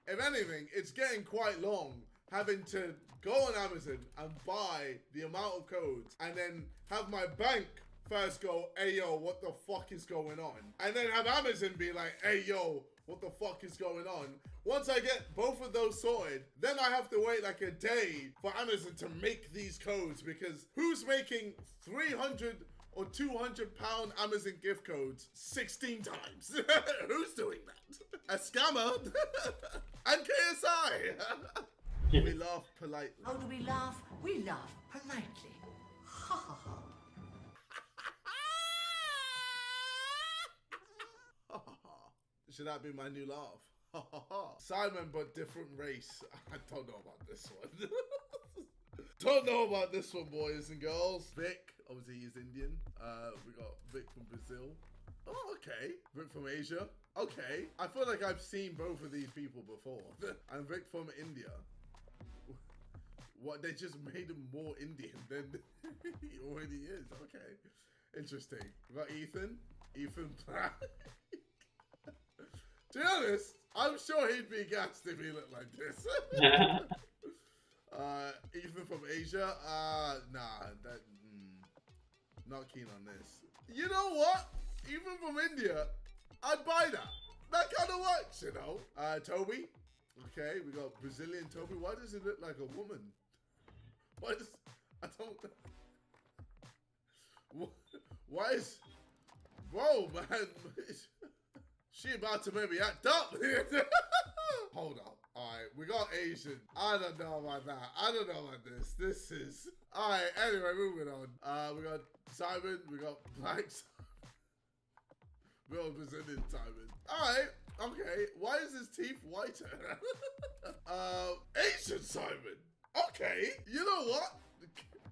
If anything, it's getting quite long having to go on Amazon and buy the amount of codes and then have my bank first go, hey yo, what the fuck is going on? And then have Amazon be like, hey yo, what the fuck is going on? Once I get both of those sorted, then I have to wait like a day for Amazon to make these codes, because who's making 300 or 200 pound Amazon gift codes 16 times? Who's doing that? A scammer? And KSI. We laugh politely. How do we laugh? We laugh politely. Ha ha ha. Should that be my new laugh? Simon, but different race. I don't know about this one. Don't know about this one, boys and girls. Vic, obviously he's Indian. We got Vic from Brazil. Oh, okay. Vic from Asia. Okay. I feel like I've seen both of these people before. And Vic from India. What, they just made him more Indian than he already is. Okay. Interesting. We got Ethan. Ethan Platt. To be honest, I'm sure he'd be gassed if he looked like this. Ethan from Asia. Nah, not keen on this. You know what? Ethan from India, I'd buy that. That kind of works, you know. Toby. Okay, we got Brazilian Toby. Why does it look like a woman? Why does... I don't... Why is... Bro, man... She about to maybe act up. Hold up. Alright, we got Asian. I don't know about that. I don't know about this. This is... Alright, anyway, moving on. We got Simon. We got Black Simon. We got Brazilian Simon. Alright, okay. Why is his teeth whiter? Asian Simon. Okay. You know what?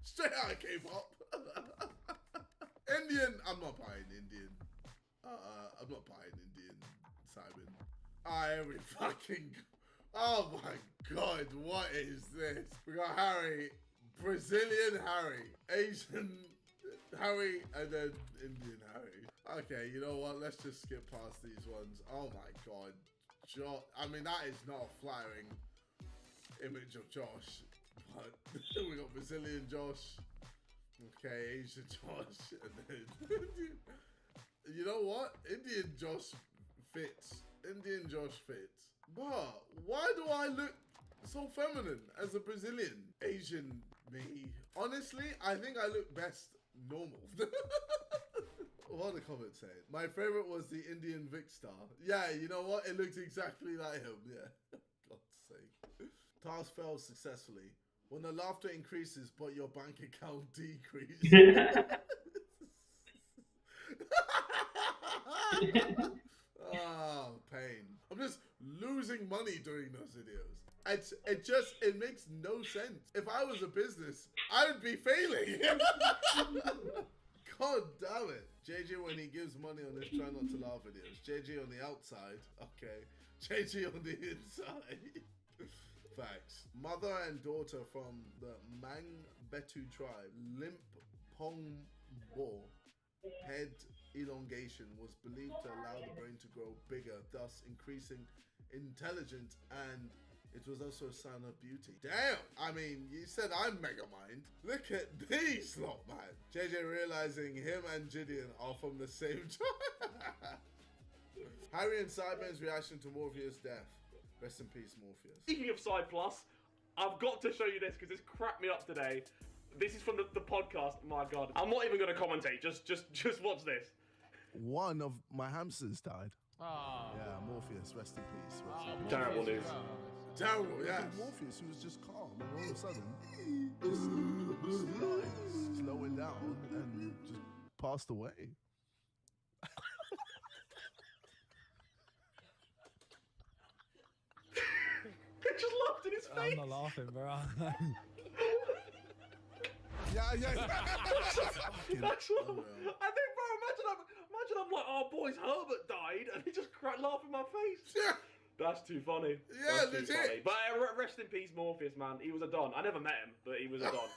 Straight out of K-pop. Indian. I'm not buying Indian. I'm not buying Indian Simon. Every fucking... Oh my god, what is this? We got Harry, Brazilian Harry, Asian Harry, and then Indian Harry. Okay, you know what? Let's just skip past these ones. Oh my god. I mean, that is not a flattering image of Josh. But we got Brazilian Josh. Okay, Asian Josh. And then... You know what? Indian Josh fits. Indian Josh fits. But why do I look so feminine as a Brazilian? Asian me. Honestly, I think I look best normal. What the comments say? My favorite was the Indian Vic star. Yeah, you know what? It looked exactly like him. Yeah. God's sake. Task failed successfully. When the laughter increases, but your bank account decreases. Oh, pain. I'm just losing money during those videos. It makes no sense. If I was a business, I would be failing. God damn it. JJ when he gives money on his try not to laugh videos. JJ on the outside. Okay. JJ on the inside. Facts. Mother and daughter from the Mangbetu tribe, Limp Pong Bo, head elongation was believed to allow the brain to grow bigger, thus increasing intelligence, and it was also a sign of beauty. Damn! I mean, you said I'm Megamind. Look at these lot, man. JJ realizing him and Gideon are from the same tribe. Harry and Sideman's reaction to Morpheus' death. Rest in peace, Morpheus. Speaking of Side Plus, I've got to show you this because it's cracked me up today. This is from the podcast. My God, I'm not even going to commentate. Just watch this. One of my hamsters died. Oh. Yeah, Morpheus, rest in peace. Terrible news. Terrible, yeah. Morpheus, who was just calm, and all of a sudden, just started slowing down and just passed away. He just laughed in his face. I'm not laughing, bro. Yeah. That's what, I think, bro, imagine I'm like, oh, boys, Herbert died, and he just laughed in my face. Yeah. That's too funny. Yeah, that's too funny. But rest in peace, Morpheus, man. He was a don. I never met him, but he was a don.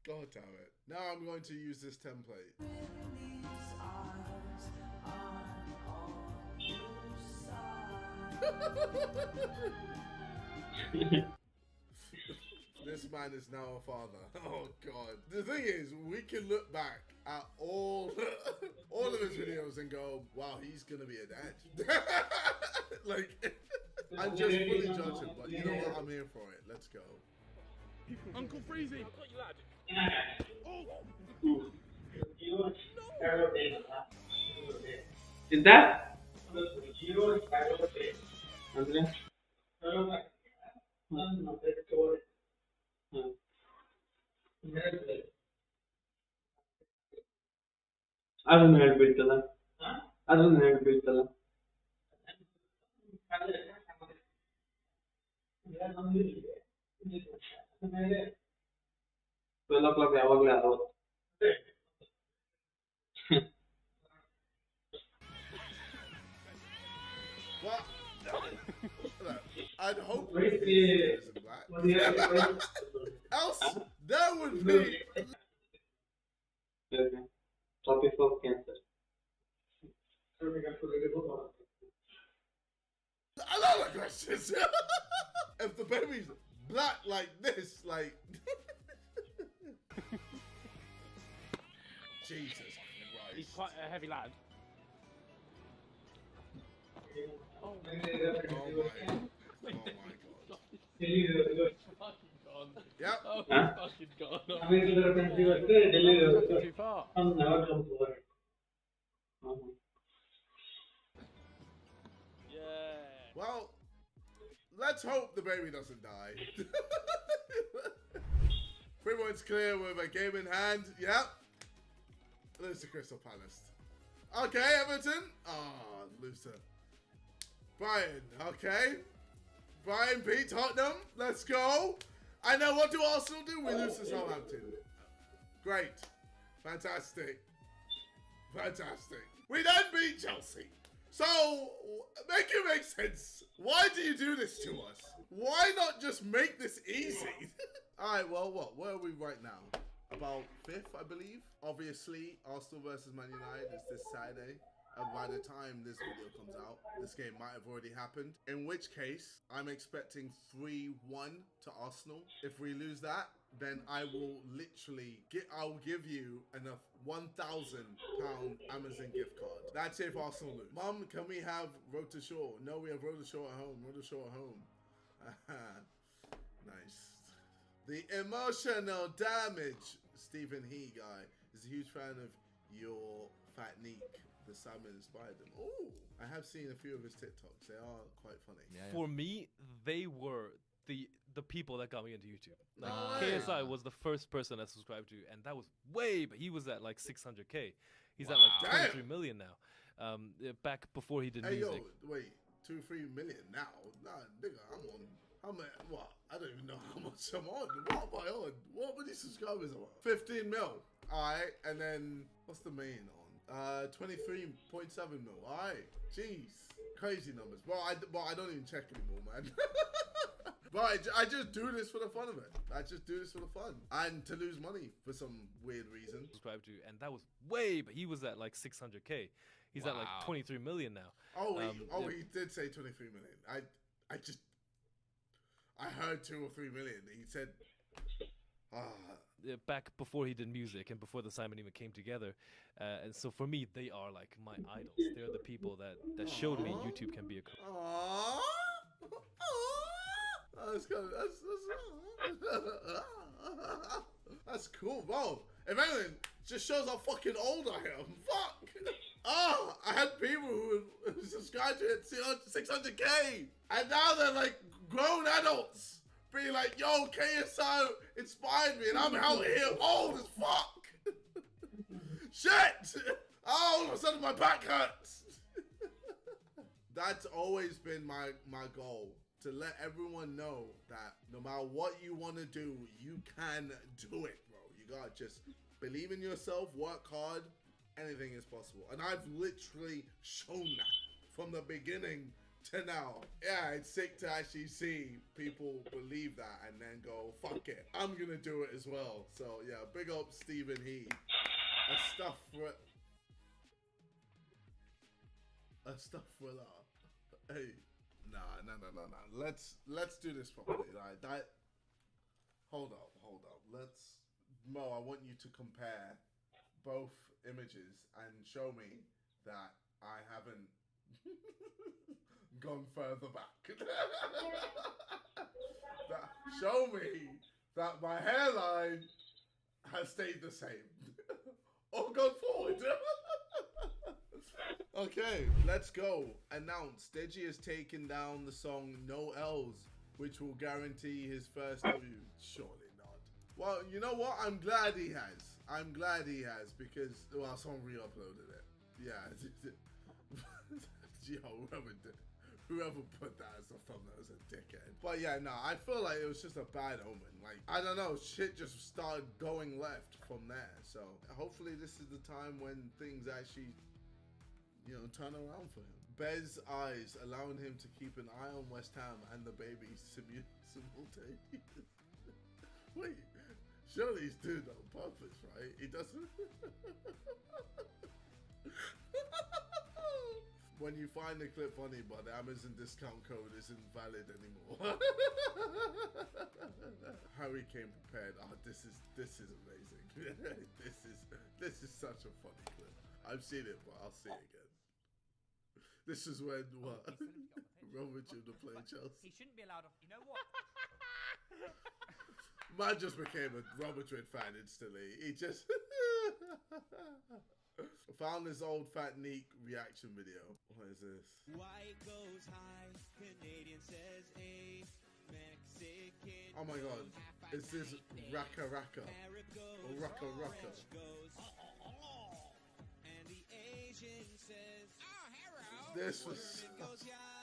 God damn it. Now I'm going to use this template. This man is now a father. Oh God. The thing is, we can look back at all of his videos and go, wow, he's gonna be a dad. Like, I just fully judge him, but you know what? I'm here for it. Let's go. Uncle Freezy. Is that? ಅದನ್ನ ಹೇಳ್ಬಿಡ್ತಲ್ಲ ಅದನ್ನ ಹೇಳ್ಬಿಡ್ತಲ್ಲ 12 o'clock ಯಾವಾಗಲೇ ಆಗೋದು. Well, I'd hope is black. Else, there would be. Topic of cancer. Another question. If the baby's black like this, like. Jesus Christ. He's quite a heavy lad. Oh my God. Fucking gone. Yep. Oh, fucking gone. Too far. Yeah. Well, let's hope the baby doesn't die. 3 points clear with a game in hand. Yep. Lose to Crystal Palace. Okay, Everton. Lose to Brian. Okay. Brian beat Tottenham. Let's go. And then what do Arsenal do? We lose to Southampton. Great. Fantastic. Fantastic. We then beat Chelsea. So, make it make sense. Why do you do this to us? Why not just make this easy? Alright, well, what? Where are we right now? About 5th, I believe. Obviously, Arsenal versus Man United is this Saturday. And by the time this video comes out, this game might have already happened. In which case, I'm expecting 3-1 to Arsenal. If we lose that, then I will literally I'll give you a £1,000 Amazon gift card. That's if Arsenal lose. Mum, can we have Road to Shore? No, we have Road to Shore at home. Road to Shore at home. Nice. The emotional damage. Stephen He guy is a huge fan of your Fat Neek. The Simon inspired them. Oh, I have seen a few of his TikToks. They are quite funny. For me, they were the people that got me into YouTube. Like Nice. KSI was the first person I subscribed to, and that was way. But he was at like 600K. He's at like 23 million now. Back before he did Hey music. yo, wait, 2-3 million now? Nah, nigga, I'm on. How many? What? I don't even know how much I'm on. What am I on? What many subscribers am I on? 15 mil. Alright, and then what's the main on? 23.7 mil. Alright, jeez, crazy numbers. Well, I don't even check anymore, man. But I just do this for the fun of it. I just do this for the fun and to lose money for some weird reason. Subscribed to, and that was way. But he was at like 600K. He's at like 23 million now. Oh, he did say 23 million. I heard 2 or 3 million. He said, back before he did music and before the Simon even came together. And so for me, they are like my idols. They're the people that showed me YouTube can be a career. Aww. That's cool, bro. If anything, just shows how fucking old I am. Fuck. Oh, I had people who subscribed to it 600K, and now they're like grown adults, being like, "Yo, KSO inspired me," and I'm out here old as fuck. Shit. Oh, all of a sudden my back hurts. That's always been my goal. To let everyone know that no matter what you want to do, you can do it, bro. You gotta just believe in yourself, work hard, anything is possible. And I've literally shown that from the beginning to now. Yeah, it's sick to actually see people believe that and then go, fuck it, I'm gonna do it as well. So yeah, big up Stephen He. Astaghfirullah. Hey. Nah. Let's do this properly. Like that. Hold up. Mo, I want you to compare both images and show me that I haven't gone further back. Show me that my hairline has stayed the same or gone forward. Okay, let's go. Announce Deji has taken down the song No L's, which will guarantee his first W. Surely not. Well, you know what? I'm glad he has. Because, well, someone re-uploaded it. Yeah. Yo, whoever put that as a thumbnail is a dickhead. But yeah, no, I feel like it was just a bad omen. Like, I don't know, shit just started going left from there. So hopefully this is the time when things actually, turn around for him. Bez eyes, allowing him to keep an eye on West Ham and the baby simultaneously. Wait, surely he's doing it on purpose, right? He doesn't. When you find the clip funny, but the Amazon discount code isn't valid anymore. Harry came prepared. Oh, this is amazing. this is such a funny clip. I've seen it, but I'll see it again. This is when what? Robert should have played Chelsea. He shouldn't be allowed to. You know what? Man just became a Robert Madrid fan instantly. He just found this old Fat Neek reaction video. What is this? White goes high, Canadian says a Mexican. Oh my god. It's this Raka Raka. Or Raka Raka. And the Asian says, oh, hello. This was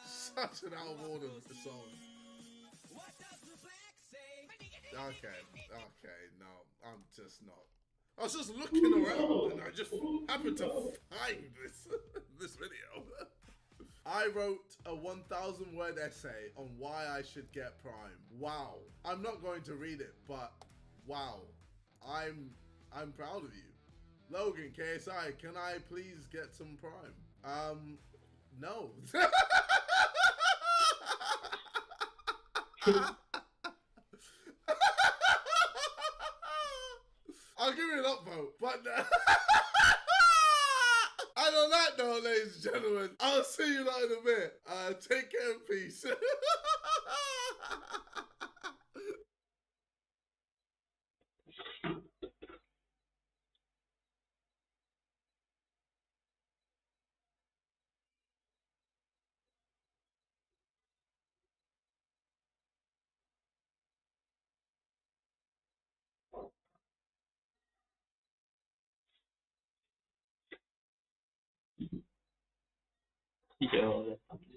such an out of order song. What does the black say? Okay, no, I'm just not. I was just looking around and I just happened to find this video. I wrote a 1,000 word essay on why I should get Prime. Wow. I'm not going to read it, but wow. I'm proud of you. Logan, KSI, can I please get some Prime? No. I'll give you an upvote. But and on that note, ladies and gentlemen, I'll see you lot in a bit. Take care and peace. Yeah, all that.